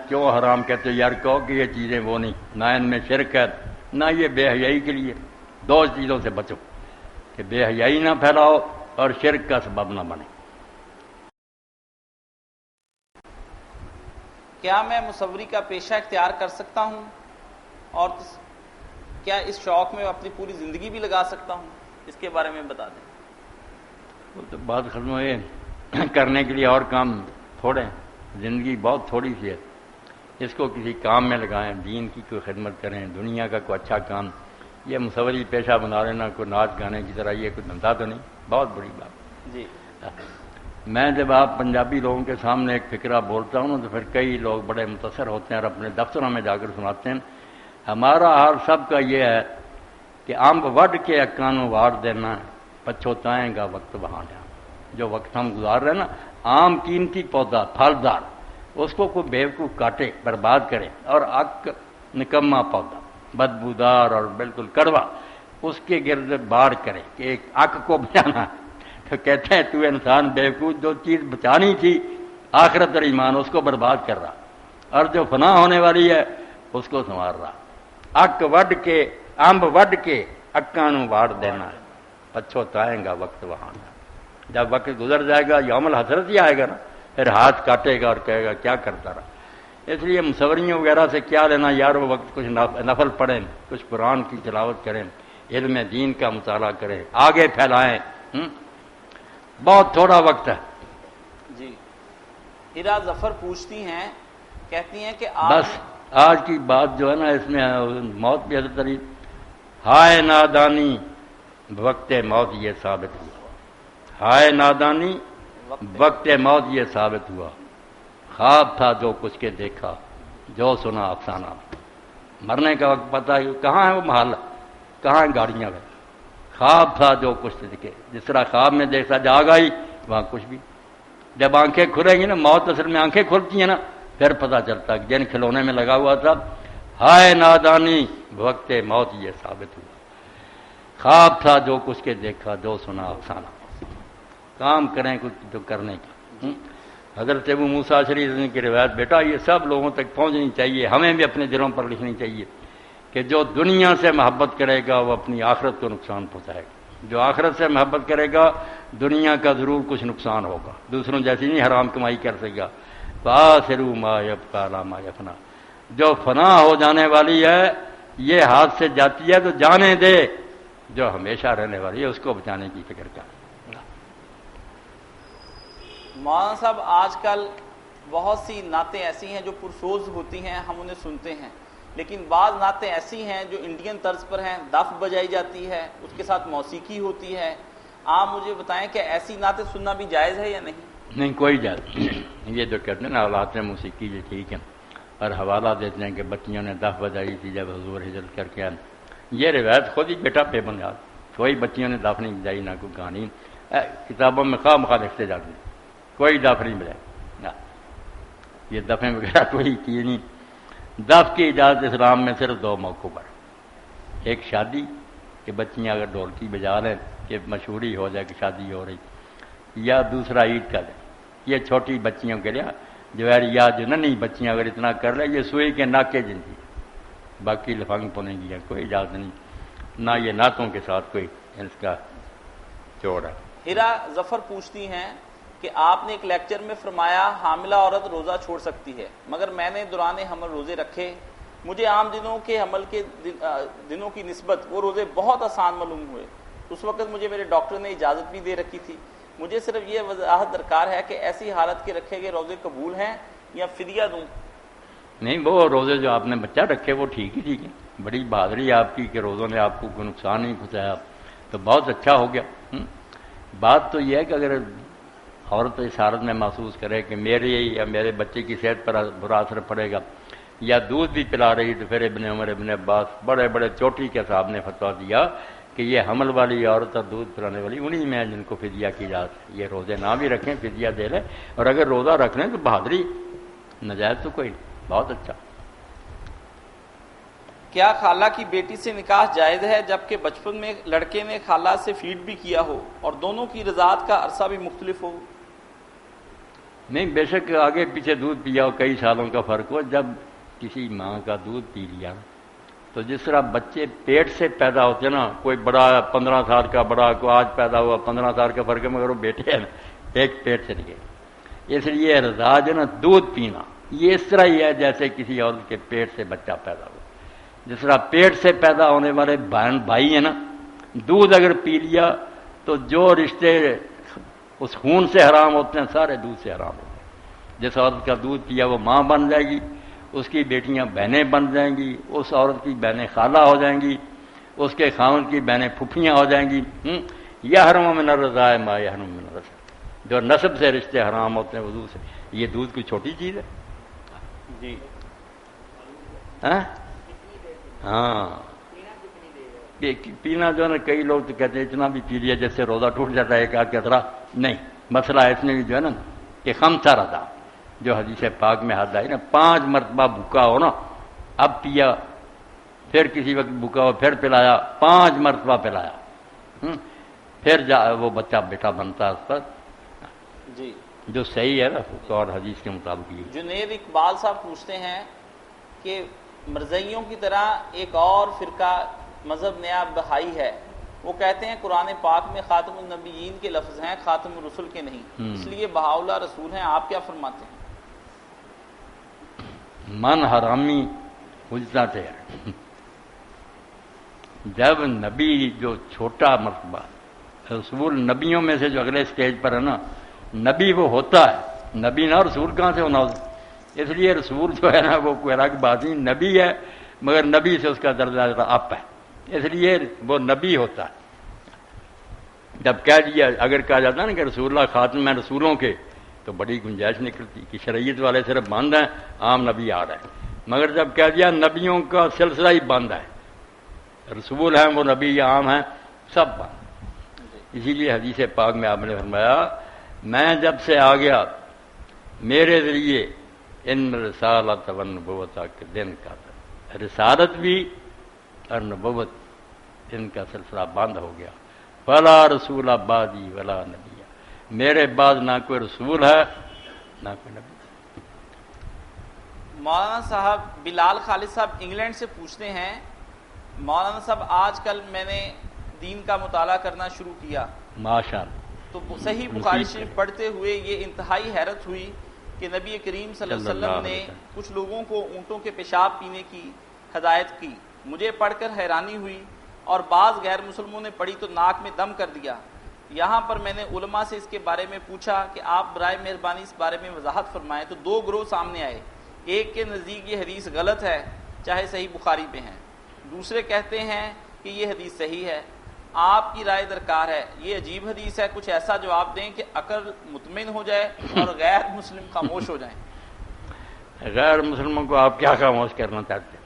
[SPEAKER 2] کیوں حرام کہتے یار؟ کہو کہ یہ چیزیں وہ نہیں، نہ ان میں شرک ہے نہ یہ بے حیائی کے لیے. 2 چیزوں سے بچو کہ بے حیائی نہ پھیلاؤ اور شرک کا سبب نہ بنے.
[SPEAKER 1] کیا میں مصوری کا پیشہ اختیار کر سکتا ہوں؟ اور کیا اس شوق میں اپنی پوری زندگی بھی لگا سکتا ہوں؟ اس کے بارے میں بتا دیں.
[SPEAKER 2] وہ تو بات ختم ہوئے، کرنے کے لیے اور کام تھوڑے ہیں، زندگی بہت تھوڑی سی ہے. اس کو کسی کام میں لگائیں، دین کی کوئی خدمت کریں، دنیا کا کوئی اچھا کام. یہ مصوری پیشہ بنا لینا کوئی ناچ گانے کی طرح یہ کوئی دھندا تو نہیں، بہت بڑی بات.
[SPEAKER 1] جی
[SPEAKER 2] میں جب آپ پنجابی لوگوں کے سامنے ایک فکرہ بولتا ہوں تو پھر کئی لوگ بڑے متاثر ہوتے ہیں اور اپنے دفتروں میں جا کر سناتے ہیں. ہمارا حال سب کا یہ ہے کہ امب وڈ کے اکانوں واڑ دینا، پچھوتائیں گا وقت وہاں جانا. جو وقت ہم گزار رہے ہیں نا، عام قیمتی پودا پھلدار، اس کو کوئی بیوقوف کاٹے برباد کرے، اور اک نکما پودا بدبودار اور بالکل کڑوا اس کے گرد بار کرے کہ ایک اک کو بچانا. تو کہتے ہیں تو انسان بیوقوف، جو چیز بچانی تھی آخرت اور ایمان اس کو برباد کر رہا، اور جو فنا ہونے والی ہے اس کو سنوار رہا. اک وڈ کے امب وڈ کے اکانوں واڑ دینا ہے، پچھوتائیں گا وقت وہاں. جب وقت گزر جائے گا یوم الحسرت ہی آئے گا نا، پھر ہاتھ کاٹے گا اور کہے گا کیا کرتا رہا. اس لیے مصوریوں وغیرہ سے کیا لینا یار. وہ وقت کچھ نفل پڑھیں، کچھ قرآن کی تلاوت کریں، علم دین کا مطالعہ کریں، آگے پھیلائیں. بہت تھوڑا وقت ہے.
[SPEAKER 1] جی ہیرا ظفر پوچھتی ہیں، کہتی ہیں کہ
[SPEAKER 2] بس آج کی بات جو ہے نا اس میں موت بھی حضرت علی، ہائے نادانی وقت موت یہ ثابت ہوا، ہائے نادانی وقت موت یہ ثابت ہوا. خواب تھا جو کچھ کے دیکھا، جو سنا افسانہ. مرنے کا وقت پتہ ہے کہاں ہے وہ محل، کہاں ہیں گاڑیاں میں. خواب تھا جو کچھ دیکھے، جس طرح خواب میں دیکھا جاگ آئی وہاں کچھ بھی. جب آنکھیں کھلیں گی نا، موت اصل میں آنکھیں کھلتی ہیں نا، پھر پتہ چلتا کہ جن کھلونے میں لگا ہوا تھا ہائے نادانی وقت موت یہ ثابت ہوا، خواب تھا جو کچھ کے دیکھا جو سنا افسانہ، کام کریں کچھ جو کرنے کا۔ حضرت ابو موسیٰ اشعری کی روایت بیٹا یہ سب لوگوں تک پہنچنی چاہیے، ہمیں بھی اپنے دلوں پر لکھنی چاہیے کہ جو دنیا سے محبت کرے گا وہ اپنی آخرت کو نقصان پہنچائے گا، جو آخرت سے محبت کرے گا دنیا کا ضرور کچھ نقصان ہوگا، دوسروں جیسی نہیں حرام کمائی کر سکے گا۔ فآثروا ما یبقی علی ما یفنی، جو فنا ہو جانے والی ہے یہ ہاتھ سے جاتی ہے تو جانے دے، جو ہمیشہ رہنے والی ہے اس کو بچانے کی فکر کر۔
[SPEAKER 1] مولانا صاحب آج کل بہت سی نعتیں ایسی ہیں جو پرسوز ہوتی ہیں، ہم انہیں سنتے ہیں، لیکن بعض نعتیں ایسی ہیں جو انڈین طرز پر ہیں، دف بجائی جاتی ہے، اس کے ساتھ موسیقی ہوتی ہے۔ آپ مجھے بتائیں کہ ایسی نعتیں سننا بھی جائز ہے یا نہیں؟
[SPEAKER 2] نہیں، کوئی جائز نہیں۔ یہ جو کہتے ہیں نا اولاد موسیقی یہ ٹھیک ہے، اور حوالہ دیتے ہیں کہ بچیوں نے دف بجائی تھی جب حضور ہجرت کر کے آئے، یہ روایت خود ہی بیٹا بے بنیاد، کوئی بچیوں نے دف نہیں بجائی، نہ کوئی کہانی، کتابوں میں خواہ مخواہ لکھتے جاتے ہیں کوئی دف نہیں بجائی، یہ دفیں وغیرہ کوئی چیز نہیں۔ دف کی اجازت اسلام میں صرف دو موقعوں پر، ایک شادی کہ بچیاں اگر ڈھولکی بجا لیں کہ مشہوری ہو جائے کہ شادی ہو رہی، یا دوسرا عید کا دن، یہ چھوٹی بچیوں کے لیے جو ہے یا جو نہیں بچیاں اگر اتنا کر لیں یہ سوئی کے ناکے جنتی، باقی لفنگ پونے کی کوئی اجازت نہیں، نہ یہ نعتوں کے ساتھ کوئی اس کا جوڑ ہے۔
[SPEAKER 1] ہیرا ظفر پوچھتی ہیں کہ آپ نے ایک لیکچر میں فرمایا حاملہ عورت روزہ چھوڑ سکتی ہے، مگر میں نے دوران حمل روزے رکھے، مجھے عام دنوں کے حمل کے دنوں کی نسبت وہ روزے بہت آسان معلوم ہوئے، اس وقت مجھے میرے ڈاکٹر نے اجازت بھی دے رکھی تھی، مجھے صرف یہ وضاحت درکار ہے کہ ایسی حالت کے رکھے گئے روزے قبول ہیں یا فدیہ دوں؟
[SPEAKER 2] نہیں، وہ روزے جو آپ نے بچہ رکھے وہ ٹھیک ہے، بڑی بہادری آپ کی کہ روزوں نے آپ کو کوئی نقصان نہیں پہنچایا، تو بہت اچھا ہو گیا۔ بات تو یہ ہے کہ اگر عورت اس حالت میں محسوس کرے کہ میرے یا میرے بچے کی صحت پر برا اثر پڑے گا، یا دودھ بھی پلا رہی، تو پھر ابن عمر ابن عباس بڑے بڑے چوٹی کے صاحب نے فتویٰ دیا کہ یہ حمل والی عورت اور دودھ پلانے والی انہی میں جن کو فدیہ کی اجازت ہے، یہ روزے نہ بھی رکھیں فدیہ دے لیں، اور اگر روزہ رکھ لیں تو بہادری، نجائز تو کوئی نہیں، بہت اچھا۔
[SPEAKER 1] کیا خالہ کی بیٹی سے نکاح جائز ہے جبکہ بچپن میں لڑکے نے خالہ سے فیڈ بھی کیا ہو اور دونوں کی رضاعت کا عرصہ بھی مختلف ہو؟
[SPEAKER 2] نہیں، بے شک آگے پیچھے دودھ پیا ہو، کئی سالوں کا فرق ہو، جب کسی ماں کا دودھ پی لیا تو جس طرح بچے پیٹ سے پیدا ہوتے ہیں نا، کوئی بڑا 15 سال کا بڑا کو آج پیدا ہوا 15 سال کا فرق ہے، مگر وہ بیٹے ہیں ایک پیٹ سے نکلے، اس لیے رضاع جو نا دودھ پینا یہ اس طرح ہی ہے جیسے کسی عورت کے پیٹ سے بچہ پیدا ہوا، جس طرح پیٹ سے پیدا ہونے والے بہن بھائی ہیں نا، دودھ اگر پی لیا تو جو رشتے اس خون سے حرام ہوتے ہیں سارے دودھ سے حرام ہوتے ہیں۔ جس عورت کا دودھ پیا وہ ماں بن جائے گی، اس کی بیٹیاں بہنیں بن جائیں گی، اس عورت کی بہنیں خالہ ہو جائیں گی، اس کے خاوند کی بہنیں پھپھیاں ہو جائیں گی۔ یحرم من الرضاع ما یحرم من النسب، جو نسب سے رشتے حرام ہوتے ہیں وضو سے، یہ دودھ کوئی چھوٹی چیز ہے؟
[SPEAKER 1] جی
[SPEAKER 2] ہاں، پینا جو ہے نا، کئی لوگ تو کہتے ہیں اتنا بھی پی لیا جس سے روزہ ٹوٹ جاتا ہے ایک آدھ قطرہ، نہیں، مسئلہ اس میں بھی جو ہے نا کہ خمسہ رضا جو حدیث پاک میں حد آئی نا، 5 مرتبہ بھوکا ہو نا، اب پیا، پھر کسی وقت بھوکا ہو پھر پلایا، 5 مرتبہ پلایا، پھر وہ بچہ بیٹا بنتا ہے اس پر،
[SPEAKER 1] جی
[SPEAKER 2] جو صحیح ہے نا اور حدیث کے مطابق یہ۔
[SPEAKER 1] جنید اقبال صاحب پوچھتے ہیں کہ مرزائیوں کی طرح ایک اور فرقہ مذہب نیا بہائی ہے، وہ کہتے ہیں قرآن پاک میں خاتم النبیین کے لفظ ہیں، خاتم الرسل کے نہیں، اس لیے بہاؤلہ رسول ہیں، آپ کیا فرماتے ہیں؟
[SPEAKER 2] من حرامی حجت ہے، جب نبی جو چھوٹا مرتبہ رسول نبیوں میں سے جو اگلے سٹیج پر ہے نا، نبی وہ ہوتا ہے، نبی نہ رسول کہاں سے ہونا، اس لیے رسول جو ہے نا وہ کوئی الگ بات نہیں، نبی ہے مگر نبی سے اس کا درجہ اپ ہے، اس لیے وہ نبی ہوتا ہے۔ جب کہہ دیا، اگر کہا جاتا ہے نا کہ رسول اللہ خاتم ہے رسولوں کے، تو بڑی گنجائش نکلتی کہ شریعت والے صرف بند ہیں، عام نبی آ رہا ہے، مگر جب کہہ دیا نبیوں کا سلسلہ ہی بند ہے، رسول ہیں وہ نبی عام ہیں سب بند، اسی لیے حدیث پاک میں آپ نے فرمایا میں جب سے آ گیا میرے ذریعے ان رسالت و نبوت کے دن کا تھا، رسالت بھی اور نبوت ان کا سلسلہ بند ہو گیا. فلا رسول بعدی ولا نبی، میرے بعد نہ کوئی رسول ہے نہ کوئی نبی.
[SPEAKER 1] مولانا صاحب بلال خالد صاحب انگلینڈ سے پوچھتے ہیں، مولانا صاحب آج کل میں نے دین کا مطالعہ کرنا شروع کیا،
[SPEAKER 2] ماشاءاللہ،
[SPEAKER 1] تو صحیح بخاری شریف پڑھتے ہوئے یہ انتہائی حیرت ہوئی کہ نبی کریم صلی اللہ علیہ وسلم نے کچھ لوگوں کو اونٹوں کے پیشاب پینے کی ہدایت کی. مجھے پڑھ کر حیرانی ہوئی، اور بعض غیر مسلموں نے پڑھی تو ناک میں دم کر دیا. یہاں پر میں نے علماء سے اس کے بارے میں پوچھا کہ آپ برائے مہربانی اس بارے میں وضاحت فرمائیں، تو دو گروہ سامنے آئے. ایک کے نزدیک یہ حدیث غلط ہے چاہے صحیح بخاری پہ ہیں، دوسرے کہتے ہیں کہ یہ حدیث صحیح ہے. آپ کی رائے درکار ہے، یہ عجیب حدیث ہے، کچھ ایسا جواب دیں کہ عقل مطمئن ہو جائے اور غیر مسلم خاموش ہو جائیں.
[SPEAKER 2] غیر مسلموں کو آپ کیا خاموش کرنا چاہتے ہیں؟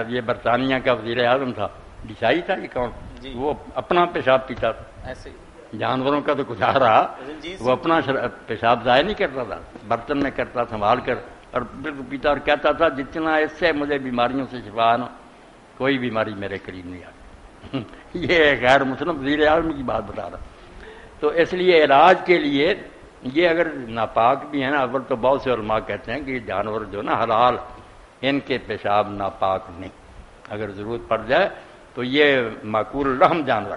[SPEAKER 2] یہ برطانیہ کا وزیر اعظم تھا، عیسائی تھا یہ کون؟ وہ اپنا پیشاب پیتا تھا،
[SPEAKER 1] ایسے
[SPEAKER 2] جانوروں کا تو گزار رہا،
[SPEAKER 1] رنجیت
[SPEAKER 2] وہ اپنا پیشاب ضائع نہیں کرتا تھا، برتن میں کرتا سنبھال کر اور بالکل پیتا، اور کہتا تھا جتنا اس سے مجھے بیماریوں سے شفا نہ، کوئی بیماری میرے قریب نہیں آتی. یہ غیر مسلم وزیر اعظم کی بات بتا رہا. تو اس لیے علاج کے لیے یہ اگر ناپاک بھی ہیں نا، اول تو بہت سے علماء کہتے ہیں کہ یہ جانور جو نا حلال، ان کے پیشاب ناپاک نہیں، اگر ضرورت پڑ جائے تو یہ معقول الرحم جانور،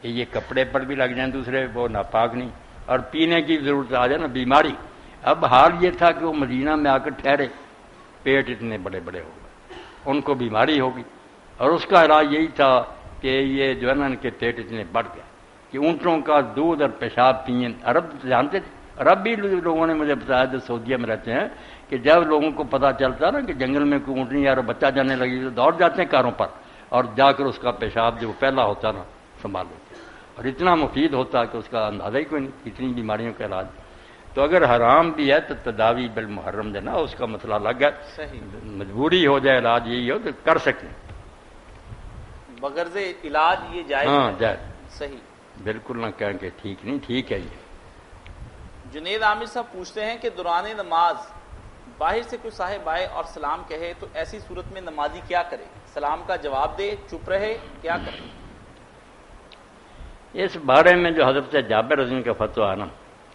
[SPEAKER 2] یہ کپڑے پر بھی لگ جائیں دوسرے، وہ ناپاک نہیں. اور پینے کی ضرورت آ جائے نا بیماری. اب حال یہ تھا کہ وہ مدینہ میں آ کر ٹھہرے، پیٹ اتنے بڑے بڑے ہو گئے، ان کو بیماری ہوگی، اور اس کا علاج یہی تھا کہ یہ جو ہے نا ان کے پیٹ اتنے بڑھ گئے کہ اونٹوں کا دودھ اور پیشاب پئیں. عرب جانتے تھے، عرب بھی لوگوں نے مجھے بتایا جو سعودیہ میں رہتے ہیں کہ جب لوگوں کو پتہ چلتا نا کہ جنگل میں کوئی اونٹنی یا بچہ جانے لگی تو دوڑ جاتے ہیں کاروں پر اور جا کر اس کا پیشاب جو پہلا ہوتا نا سنبھال لیتے، اور اتنا مفید ہوتا کہ اس کا اندازہ ہی کوئی نہیں، اتنی بیماریوں کا علاج. تو اگر حرام بھی ہے تو تداوی بالمحرم جو ہے نا اس کا مسئلہ الگ ہے. مجبوری ہو جائے علاج یہی ہو تو کر سکیں،
[SPEAKER 1] بغرض علاج یہ جائز
[SPEAKER 2] ہاں
[SPEAKER 1] ہے.
[SPEAKER 2] جائز،
[SPEAKER 1] صحیح.
[SPEAKER 2] بالکل نہ کہیں کہ ٹھیک نہیں، ٹھیک ہے. یہ
[SPEAKER 1] جنید عامر صاحب پوچھتے ہیں کہ دوران نماز باہر سے کوئی صاحب آئے اور سلام کہے تو ایسی صورت میں نمازی کیا کرے؟ سلام کا جواب دے، چپ رہے، کیا کرے؟
[SPEAKER 2] اس بارے میں جو حضرت جابر رضی اللہ عنہ کا فتویٰ ہے نا،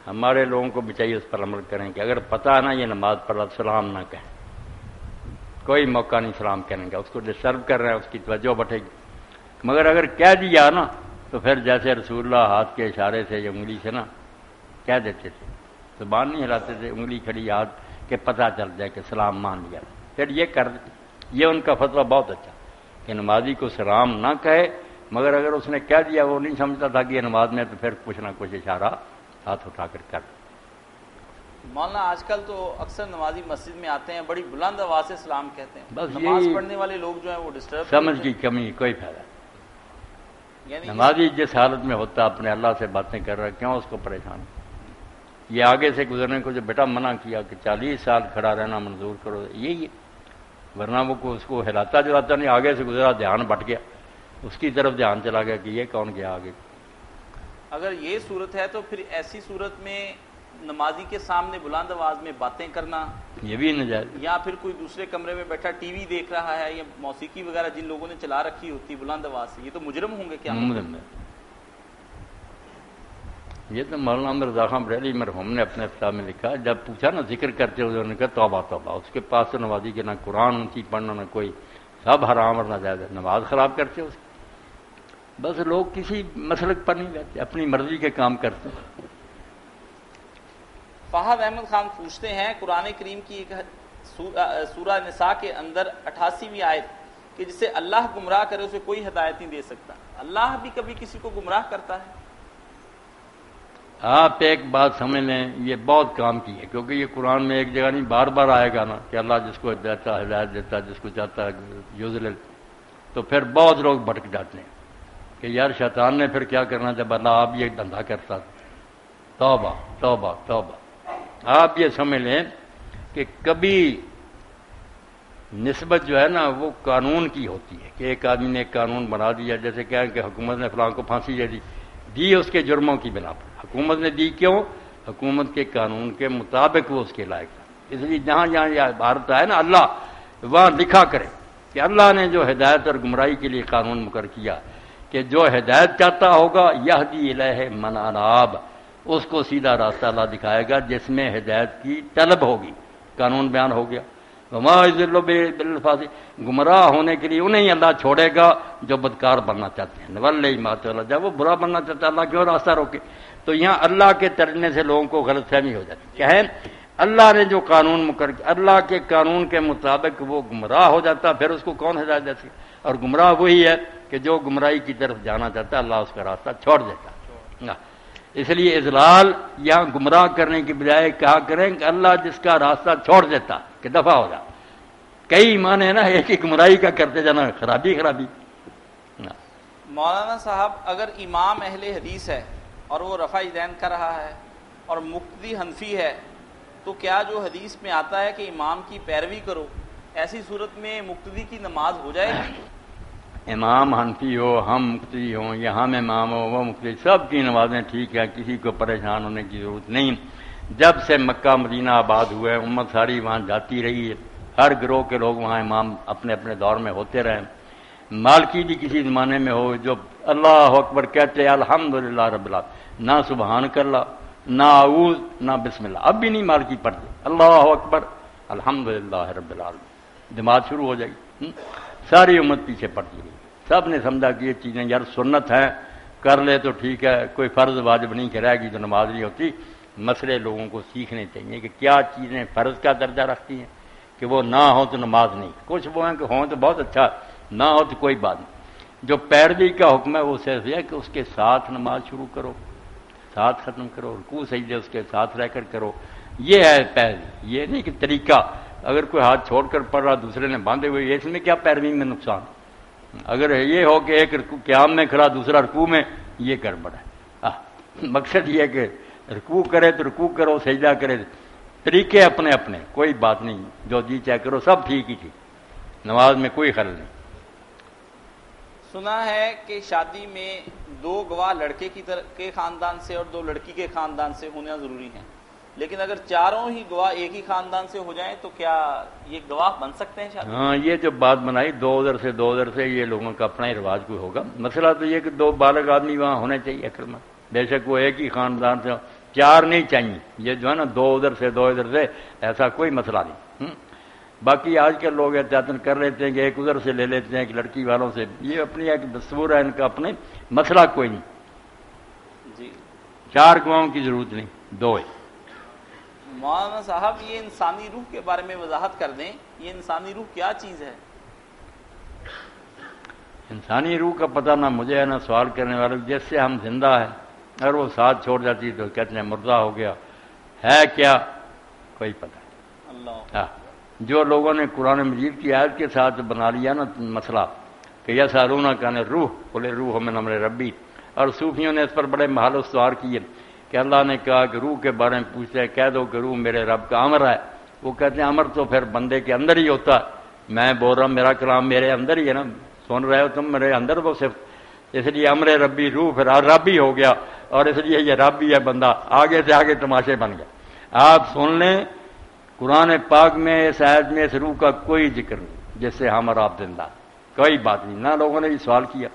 [SPEAKER 2] ہمارے لوگوں کو بھی چاہیے اس پر عمل کریں کہ اگر پتہ ہے نا یہ نماز پڑھ سلام نہ کہیں، کوئی موقع نہیں سلام کہنے کا، اس کو ڈسٹرب کر رہے ہیں، اس کی توجہ بٹھے گی. مگر اگر کہہ دیا نا تو پھر جیسے رسول اللہ ہاتھ کے اشارے سے یا انگلی سے نا کہہ دیتے تھے، زبان نہیں ہلاتے تھے، انگلی کھڑی ہاتھ کہ پتہ چل جائے کہ سلام مان لیا، پھر یہ کر دے. یہ ان کا فتویٰ بہت اچھا کہ نمازی کو سلام نہ کہے، مگر اگر اس نے کہہ دیا وہ نہیں سمجھتا تھا کہ یہ نماز میں، تو پھر کچھ نہ کچھ اشارہ ہاتھ اٹھا کر کر.
[SPEAKER 1] مولانا آج کل تو اکثر نمازی مسجد میں آتے ہیں، بڑی بلند آواز سے سلام کہتے ہیں،
[SPEAKER 2] بس
[SPEAKER 1] نماز
[SPEAKER 2] یہی
[SPEAKER 1] پڑھنے والے لوگ جو ہیں وہ ڈسٹرب
[SPEAKER 2] سمجھ کی کمی، کوئی فائدہ نہیں.
[SPEAKER 1] یعنی
[SPEAKER 2] نمازی جس حالت میں ہوتا اپنے اللہ سے باتیں کر رہا ہے، کیوں اس کو پریشان؟ یہ آگے سے گزرنے کو جو بیٹا منع کیا کہ 40 سال کھڑا رہنا منظور کرو، یہی ہے. ورنہ وہ اس کو ہلاتا جلاتا نہیں، آگے سے گزرا، دھیان بٹ گیا، اس کی طرف دھیان چلا گیا کہ یہ کون گیا آگے.
[SPEAKER 1] اگر یہ صورت ہے تو پھر ایسی صورت میں نمازی کے سامنے بلند آواز میں باتیں کرنا
[SPEAKER 2] یہ بھی نجائز.
[SPEAKER 1] یا پھر کوئی دوسرے کمرے میں بیٹھا ٹی وی دیکھ رہا ہے یا موسیقی وغیرہ جن لوگوں نے چلا رکھی ہوتی بلند آواز سے، یہ تو مجرم ہوں گے کیا؟
[SPEAKER 2] یہ تو مولانا مرزا خان بریلوی مرحوم نے اپنے کتاب میں لکھا، جب پوچھا نا ذکر کرتے ہوئے انہوں نے کہا توبہ توبہ، اس کے پاس تو نمازی کے نہ قرآن اونچی پڑھنا نہ کوئی، سب حرام اور ناجائز ہے، نماز خراب کرتے اس کی. بس لوگ کسی مسلک پر نہیں رہتے، اپنی مرضی کے کام کرتے.
[SPEAKER 1] فہد احمد خان پوچھتے ہیں قرآن کریم کی ایک سورہ نساء کے اندر 88ویں آیت کہ جسے اللہ گمراہ کرے اسے کوئی ہدایت نہیں دے سکتا، اللہ بھی کبھی کسی کو گمراہ کرتا ہے؟
[SPEAKER 2] آپ ایک بات سمجھ لیں، یہ بہت کام کی ہے، کیونکہ یہ قرآن میں ایک جگہ نہیں بار بار آئے گا نا کہ اللہ جس کو دیتا ہے ہدایت دیتا ہے، جس کو چاہتا ہے یضلل. تو پھر بہت لوگ بھٹک جاتے ہیں کہ یار شیطان نے پھر کیا کرنا جب اللہ آپ یہ دھندا کرتا تھا. توبہ توبہ توبہ. آپ یہ سمجھ لیں کہ کبھی نسبت جو ہے نا وہ قانون کی ہوتی ہے کہ ایک آدمی نے ایک قانون بنا دیا، جیسے کہیں کہ حکومت نے فلاں کو پھانسی دے دی اس کے جرموں کی بنا پر. حکومت نے دی کیوں؟ حکومت کے قانون کے مطابق وہ اس کے لائق تھا. اس لیے جہاں جہاں یہ عبارت ہے نا اللہ، وہاں لکھا کرے کہ اللہ نے جو ہدایت اور گمراہی کے لیے قانون مقرر کیا کہ جو ہدایت چاہتا ہوگا یہدی الیہ من اناب، اس کو سیدھا راستہ اللہ دکھائے گا جس میں ہدایت کی طلب ہوگی۔ قانون بیان ہو گیا۔ وما یضل بالفاسق، گمراہ ہونے کے لیے انہیں اللہ چھوڑے گا جو بدکار بننا چاہتے ہیں۔ ولی ما تولى، جب وہ برا بننا چاہتا ہے اللہ کیوں راستہ روکے؟ تو یہاں اللہ کے ترجمے سے لوگوں کو غلط فہمی ہو جاتی کیا ہے، اللہ نے جو قانون مقرر کیا، اللہ کے قانون کے مطابق وہ گمراہ ہو جاتا، پھر اس کو کون ہدایت دے سکے؟ اور گمراہ وہی ہے کہ جو گمراہی کی طرف جانا چاہتا ہے، اللہ اس کا راستہ چھوڑ دیتا۔ اس لیے اضلال یہاں گمراہ کرنے کی بجائے کہا کریں کہ اللہ جس کا راستہ چھوڑ دیتا کہ دفع ہو جا۔ کئی معنی نا، ایک ہی گمراہی کا کرتے جانا خرابی۔
[SPEAKER 1] مولانا صاحب اگر امام اہل حدیث ہے اور وہ رفع یدین کر رہا ہے اور مقتدی حنفی ہے، تو کیا جو حدیث میں آتا ہے کہ امام کی پیروی کرو، ایسی صورت میں مقتدی کی نماز ہو جائے گی؟
[SPEAKER 2] امام حنفی ہو، ہم مقتدی ہوں، یا ہم امام ہو وہ مقتدی، سب کی نمازیں ٹھیک ہے، کسی کو پریشان ہونے کی ضرورت نہیں۔ جب سے مکہ مدینہ آباد ہوئے، امت ساری وہاں جاتی رہی ہے، ہر گروہ کے لوگ وہاں امام اپنے اپنے دور میں ہوتے رہے۔ مالکی بھی کسی زمانے میں ہو جو اللہ اکبر کہتے الحمدللہ رب العالمین، نہ سبحان اللہ، نہ اعوذ، نہ بسم اللہ، اب بھی نہیں مالکی پڑھتے، اللہ اکبر الحمدللہ رب العالمین، جماعت شروع ہو جائے گی، ساری امت پیچھے پڑتی رہی۔ سب نے سمجھا کہ یہ چیزیں یار سنت ہیں، کر لے تو ٹھیک ہے، کوئی فرض واجب نہیں کہ رہے گی تو نماز نہیں ہوتی۔ مسئلے لوگوں کو سیکھنے چاہیے کہ کیا چیزیں فرض کا درجہ رکھتی ہیں کہ وہ نہ ہو تو نماز نہیں، کچھ وہ ہیں کہ ہوں تو بہت اچھا، نہ ہو تو کوئی بات نہیں۔ جو پیروی کا حکم ہے وہ صرف یہ کہ اس کے ساتھ نماز شروع کرو، ساتھ ختم کرو، رکوع سجدے اس کے ساتھ رہ کر کرو، یہ ہے پیروی۔ یہ نہیں کہ طریقہ اگر کوئی ہاتھ چھوڑ کر پڑھ رہا دوسرے نے باندھے ہوئے، اس میں کیا پیروی میں نقصان؟ اگر یہ ہو کہ ایک قیام میں کھڑا دوسرا رکوع میں، یہ گڑبڑ ہے۔ مقصد یہ ہے کہ رکوع کرے تو رکوع کرو، سجدہ کرے، طریقے اپنے اپنے، کوئی بات نہیں، جو جی چاہے کرو، سب ٹھیک ہی ٹھیک، نماز میں کوئی خلل نہیں۔
[SPEAKER 1] سنا ہے کہ شادی میں 2 گواہ لڑکے کے خاندان سے اور 2 لڑکی کے خاندان سے ہونا ضروری ہے، لیکن اگر چاروں ہی گواہ ایک ہی خاندان سے ہو جائیں تو کیا یہ گواہ بن سکتے ہیں شادی؟
[SPEAKER 2] ہاں، یہ جو بات بنائی 2 ادھر سے یہ لوگوں کا اپنا ہی رواج کوئی ہوگا۔ مسئلہ تو یہ کہ 2 بالغ آدمی وہاں ہونے چاہیے اکثر میں، بے شک وہ ایک ہی خاندان سے، 4 نہیں چاہیے۔ یہ جو ہے نا 2 ادھر سے 2 ادھر سے، ایسا کوئی مسئلہ نہیں۔ باقی آج کل لوگ احتیاطاً کر لیتے ہیں کہ ایک ادھر سے لے لیتے ہیں، ایک لڑکی والوں سے، یہ اپنی ایک دستور ہے ان کا، اپنے مسئلہ کوئی نہیں۔
[SPEAKER 1] جی
[SPEAKER 2] 4 گواہوں کی ضرورت نہیں، 2 ہے۔
[SPEAKER 1] مولانا صاحب یہ انسانی روح کے بارے میں وضاحت کر دیں، یہ انسانی روح کیا چیز ہے؟
[SPEAKER 2] انسانی روح کا پتہ نہ مجھے ہے نہ سوال کرنے والے، جس سے ہم زندہ ہیں اگر وہ ساتھ چھوڑ جاتی تو کہتے ہیں مردہ ہو گیا، ہے کیا کوئی پتہ نہیں۔
[SPEAKER 1] اللہ
[SPEAKER 2] جو لوگوں نے قرآن مجید کی آیت کے ساتھ بنا لیا نا مسئلہ کہ یسألونک عن الروح قل الروح من امر ربی، اور صوفیوں نے اس پر بڑے محال استوار کیے کہ اللہ نے کہا کہ روح کے بارے میں پوچھتے ہیں، کہہ دو کہ روح میرے رب کا امر ہے۔ وہ کہتے ہیں امر تو پھر بندے کے اندر ہی ہوتا ہے، میں بول رہا ہوں میرا کلام میرے اندر ہی ہے نا، سن رہے ہو تم میرے اندر، وہ صرف اس لیے امر ربی روح پھر رب ہی ہو گیا، اور اس لیے یہ رب ہی ہے، بندہ آگے سے آگے تماشے بن گیا۔ آپ سن لیں قرآن پاک میں اس آیت میں اس روح کا کوئی ذکر نہیں جس سے ہم اور آپ زندہ، کوئی بات نہیں۔ نہ لوگوں نے یہ سوال کیا،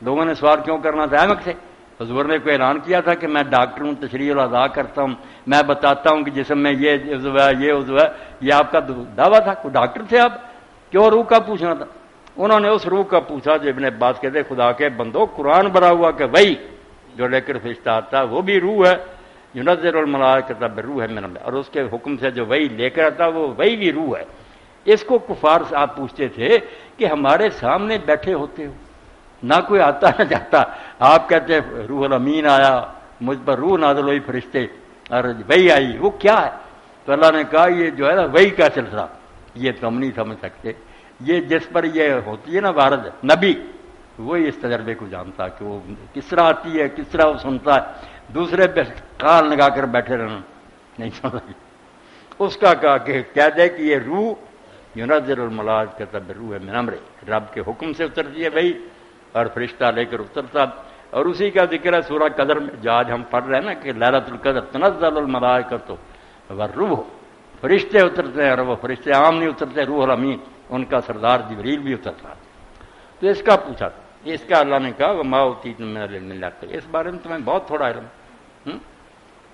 [SPEAKER 2] لوگوں نے سوال کیوں کرنا تھا؟ احمق سے حضور نے کوئی اعلان کیا تھا کہ میں ڈاکٹر ہوں، تشریح الاعضاء کرتا ہوں، میں بتاتا ہوں کہ جسم میں یہ عضو ہے یہ عضو ہے، یہ آپ کا دعویٰ تھا؟ کوئی ڈاکٹر تھے آپ؟ کیوں روح کا پوچھنا تھا؟ انہوں نے اس روح کا پوچھا جو ابن عباس کہتے خدا کے بندو قرآن بھرا ہوا کہ وہی جو لے کر فرشتہ آتا وہ بھی روح ہے، ينزل الملائکۃ بالروح من امرہ، اور اس کے حکم سے جو وہی لے کر آتا وہ وہی بھی روح ہے۔ اس کو کفار سے آپ پوچھتے تھے کہ ہمارے سامنے بیٹھے ہوتے ہو، نہ کوئی آتا نہ جاتا، آپ کہتے روح الامین آیا، مجھ پر روح نازل ہوئی فرشتے اور وہی آئی، وہ کیا ہے؟ تو اللہ نے کہا یہ جو ہے نا وہی کا سلسلہ، یہ تم نہیں سمجھ سکتے، یہ جس پر یہ ہوتی ہے نا وارد نبی، وہی اس تجربے کو جانتا کہ وہ کس طرح آتی ہے، کس طرح وہ سنتا ہے، دوسرے پہ کان لگا کر بیٹھے رہنا نہیں سمجھ۔ اس کا کہا کہ کہہ دے کہ یہ روح ينزل الملائکۃ بالروح من امرہ، رب کے حکم سے اترتی ہے بھائی، اور فرشتہ لے کر اترتا، اور اسی کا ذکر ہے سورہ قدر میں جو آج ہم پڑھ رہے ہیں نا کہ لیلۃ القدر تنزل الملائکۃ والروح فرشتے اترتے ہیں، اور وہ فرشتے عام نہیں اترتے، روح الامین ان کا سردار جبریل بھی اترتا ہے۔ تو اس کا پوچھا، اس کا اللہ نے کہا وما اوتیتم من العلم الا قلیلا، اس بارے میں تمہیں بہت تھوڑا علم ہے۔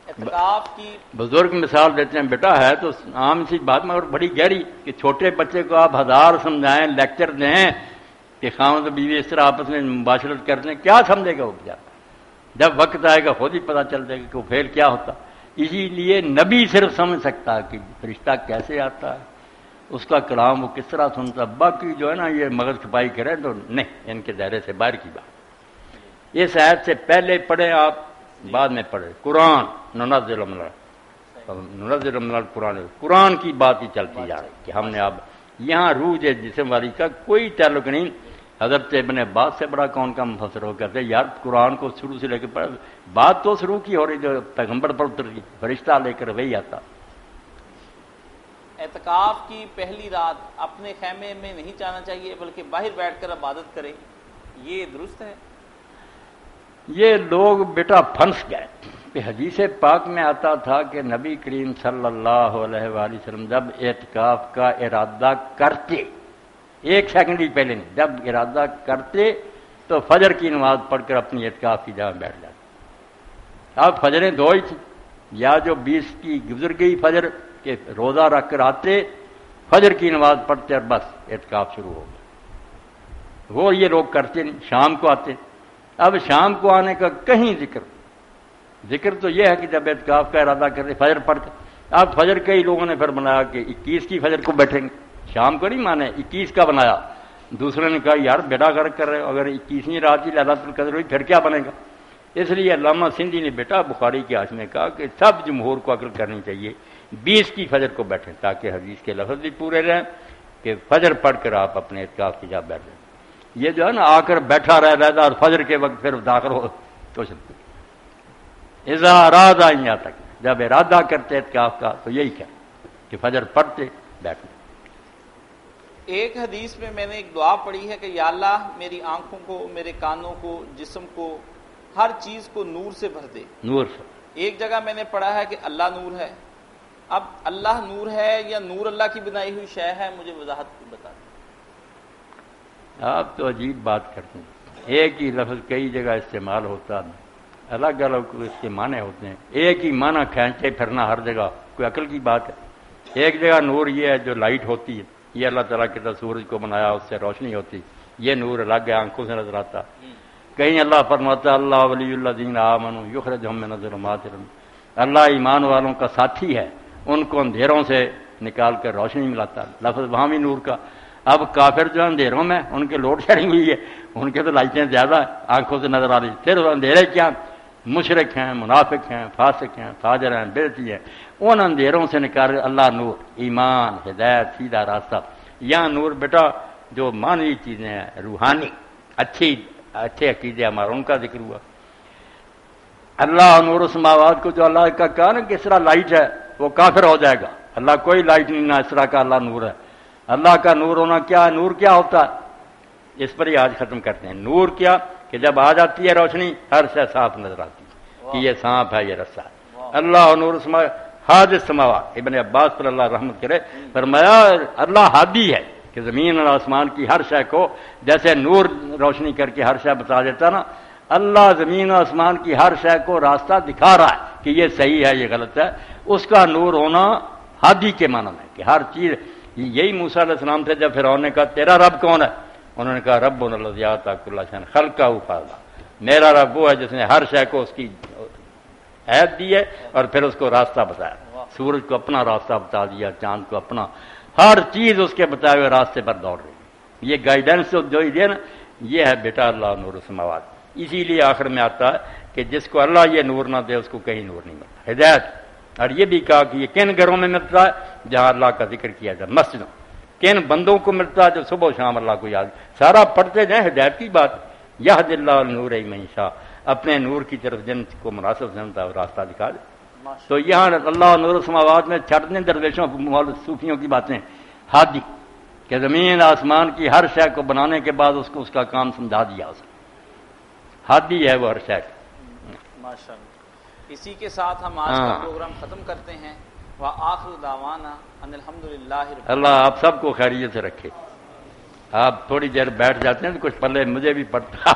[SPEAKER 1] اعتکاف کی
[SPEAKER 2] بزرگ مثال دیتے ہیں، بیٹا ہے تو عام سی بات مگر بڑی گہری، کہ چھوٹے بچے کو آپ 1000 سمجھائیں، لیکچر دیں کہ خاوند و بیوی اس طرح آپس میں مباشرت کرتے ہیں، کیا سمجھے گا وہ بیچارہ؟ جب وقت آئے گا خود ہی پتہ چل جائے گا کہ وہ پھر کیا ہوتا۔ اسی لیے نبی صرف سمجھ سکتا ہے کہ فرشتہ کیسے آتا ہے، اس کا کلام وہ کس طرح سنتا، باقی جو ہے نا یہ مغز چھپائی کریں تو نہیں، ان کے دائرے سے باہر کی بات۔ اس آیت سے پہلے پڑھیں آپ، بعد میں پڑھیں قرآن، ننزل من القرآن، قرآن کی بات ہی چلتی جا رہی کہ ہم نے اب یہاں روح جسم والی کا کوئی تعلق نہیں۔ حضرت ابن عباس سے بڑا کون کا مفسر ہو، کہتے ہیں یار قرآن کو شروع سے لے کے پڑھ، بات تو شروع کی ہو رہی جو پیغمبر پر اتر گئی، فرشتہ لے کر وہی آتا۔
[SPEAKER 1] اعتکاف کی پہلی رات اپنے خیمے میں نہیں جانا چاہیے بلکہ باہر بیٹھ کر عبادت کرے، یہ درست ہے؟
[SPEAKER 2] یہ لوگ بیٹا پھنس گئے کہ حدیث پاک میں آتا تھا کہ نبی کریم صلی اللہ علیہ وآلہ وسلم جب اعتکاف کا ارادہ کرتے، ایک سیکنڈ ہی پہلے نہیں، جب ارادہ کرتے تو فجر کی نماز پڑھ کر اپنی اعتکاف کی جگہ بیٹھ جاتے۔ اب فجریں دو ہی تھیں، یا جو 20 کی گزر گئی فجر کہ روزہ رکھ کر آتے، فجر کی نماز پڑھتے اور بس اعتکاف شروع ہو گیا۔ وہ یہ لوگ کرتے نہیں، شام کو آتے۔ اب شام کو آنے کا کہیں ذکر تو یہ ہے کہ جب اعتکاف کا ارادہ کرتے فجر پڑھ کر، اب فجر کئی لوگوں نے پھر بنایا کہ 21 کی فجر کو بیٹھیں گے، شام کو نہیں مانے، 21 کا بنایا۔ دوسرے نے کہا یار بیٹا غرق کر رہے ہو، اگر 21ویں رات ہی ليلۃ القدر ہوئی پھر کیا بنے گا؟ اس لیے علامہ سندھی نے بیٹا بخاری کے حاشیے میں کہا کہ سب جمہور کو عقل کرنی چاہیے 20 کی فجر کو بیٹھیں، تاکہ حدیث کے لفظ بھی پورے رہیں کہ فجر پڑھ کر آپ اپنے اعتکاف کی جا بیٹھ جائیں۔ یہ جو ہے نا آ کر بیٹھا رہتا اور فجر کے وقت پھر داخل ہو تو چلتے اذا ارادہ یہاں تک، جب ارادہ کرتے اعتکاف کا تو یہی کیا کہ فجر پڑھتے بیٹھتے۔
[SPEAKER 1] ایک حدیث میں نے ایک دعا پڑھی ہے کہ یا اللہ میری آنکھوں کو، میرے کانوں کو، جسم کو، ہر چیز کو نور سے بھر دے۔
[SPEAKER 2] نور سے
[SPEAKER 1] ایک جگہ میں نے پڑھا ہے کہ اللہ نور ہے، اب اللہ نور ہے یا نور اللہ کی بنائی ہوئی شے ہے، مجھے وضاحت بتا دیں۔
[SPEAKER 2] آپ تو عجیب بات کرتے ہیں، ایک ہی لفظ کئی جگہ استعمال ہوتا ہے، الگ الگ اس کے معنی ہوتے ہیں، ایک ہی معنی کھینچے پھرنا ہر جگہ کوئی عقل کی بات ہے؟ ایک جگہ نور یہ ہے جو لائٹ ہوتی ہے، یہ اللہ تعالیٰ کے سورج کو بنایا اس سے روشنی ہوتی، یہ نور الگ ہے، آنکھوں سے نظر آتا۔ کہیں اللہ فرماتا اللہ ولی الذین آمنوا یخرجہم من الظلمات الى النور، اللہ ایمان والوں کا ساتھی ہے، ان کو اندھیروں سے نکال کر روشنی ملاتا، لفظ وہاں بھی نور کا۔ اب کافر جو اندھیروں میں ان کے لوڈ شیڈنگ ہوئی ہے، ان کے تو لائٹیں زیادہ آنکھوں سے نظر آ رہی، پھر اندھیرے کیا؟ مشرک ہیں، منافق ہیں، فاسق ہیں، فاجر ہیں، بدعتی ہیں، ان اندھیروں سے نکال اللہ نور، ایمان، ہدایت، سیدھا راستہ۔ یہاں نور بیٹا جو معنوی چیزیں ہیں، روحانی اچھے عقیدے ہمارا، ان کا ذکر ہوا۔ اللہ نور السماوات کو جو اللہ کا کہا نا کہ اس طرح لائٹ ہے، وہ کافر ہو جائے گا، اللہ کوئی لائٹ نہیں، نہ اس طرح کا اللہ نور ہے۔ اللہ کا نور ہونا کیا ہے؟ نور کیا ہوتا ہے؟ اس پر ہی آج ختم کرتے ہیں۔ نور کیا کہ جب آ جاتی ہے روشنی ہر سے صاف نظر آتی ہے کہ یہ سانپ ہے، یہ رسا ہے۔ اللہ نور حادث السماوات، ابن عباس پر اللہ رحمت کرے، فرمایا اللہ ہادی ہے کہ زمین اور آسمان کی ہر شے کو جیسے نور روشنی کر کے ہر شے بتا دیتا نا، اللہ زمین و آسمان کی ہر شے کو راستہ دکھا رہا ہے کہ یہ صحیح ہے، یہ غلط ہے۔ اس کا نور ہونا ہادی کے معنی میں کہ ہر چیز، یہی موسیٰ علیہ السلام سے جب فرعون نے کہا تیرا رب کون ہے، انہوں نے کہا ربنا الذی اعطی کل شیء خلقہ فہدیٰ، میرا رب وہ ہے جس نے ہر شے کو اس کی عہد دی ہے اور پھر اس کو راستہ بتایا۔ سورج کو اپنا راستہ بتا دیا، چاند کو اپنا، ہر چیز اس کے بتائے ہوئے راستے پر دوڑ رہی ہے۔ یہ گائیڈنس جو ہے نا، یہ ہے بیٹا اللہ نور السماوات۔ اسی لیے آخر میں آتا ہے کہ جس کو اللہ یہ نور نہ دے اس کو کہیں نور نہیں ملتا، ہدایت۔ اور یہ بھی کہا کہ یہ کن گھروں میں ملتا ہے؟ جہاں اللہ کا ذکر کیا جائے، مسجدوں۔ کن بندوں کو ملتا ہے؟ جو صبح و شام اللہ کو یاد، سارا پڑھتے جائیں، ہدایت کی بات۔ یہد اللہ نور من یشاء، اپنے نور کی طرف جن کو مناسب سمجھتا ہے راستہ دکھا دے۔ تو یہاں اللہ نور السماوات میں چھٹنے درویشوں صوفیوں کی باتیں، ہادی کہ زمین آسمان کی ہر شے کو بنانے کے بعد اس کو اس کا کام سمجھا دیا، اس ہادی ہے وہ ہر شے۔
[SPEAKER 1] ماشاءاللہ۔ اسی کے ساتھ ہم آج کا پروگرام ختم کرتے ہیں۔ وآخر دعوانا ان الحمدللہ رب
[SPEAKER 2] اللہ آپ سب کو خیریت سے رکھے. آپ تھوڑی دیر بیٹھ جاتے ہیں تو کچھ پلے مجھے بھی پڑتا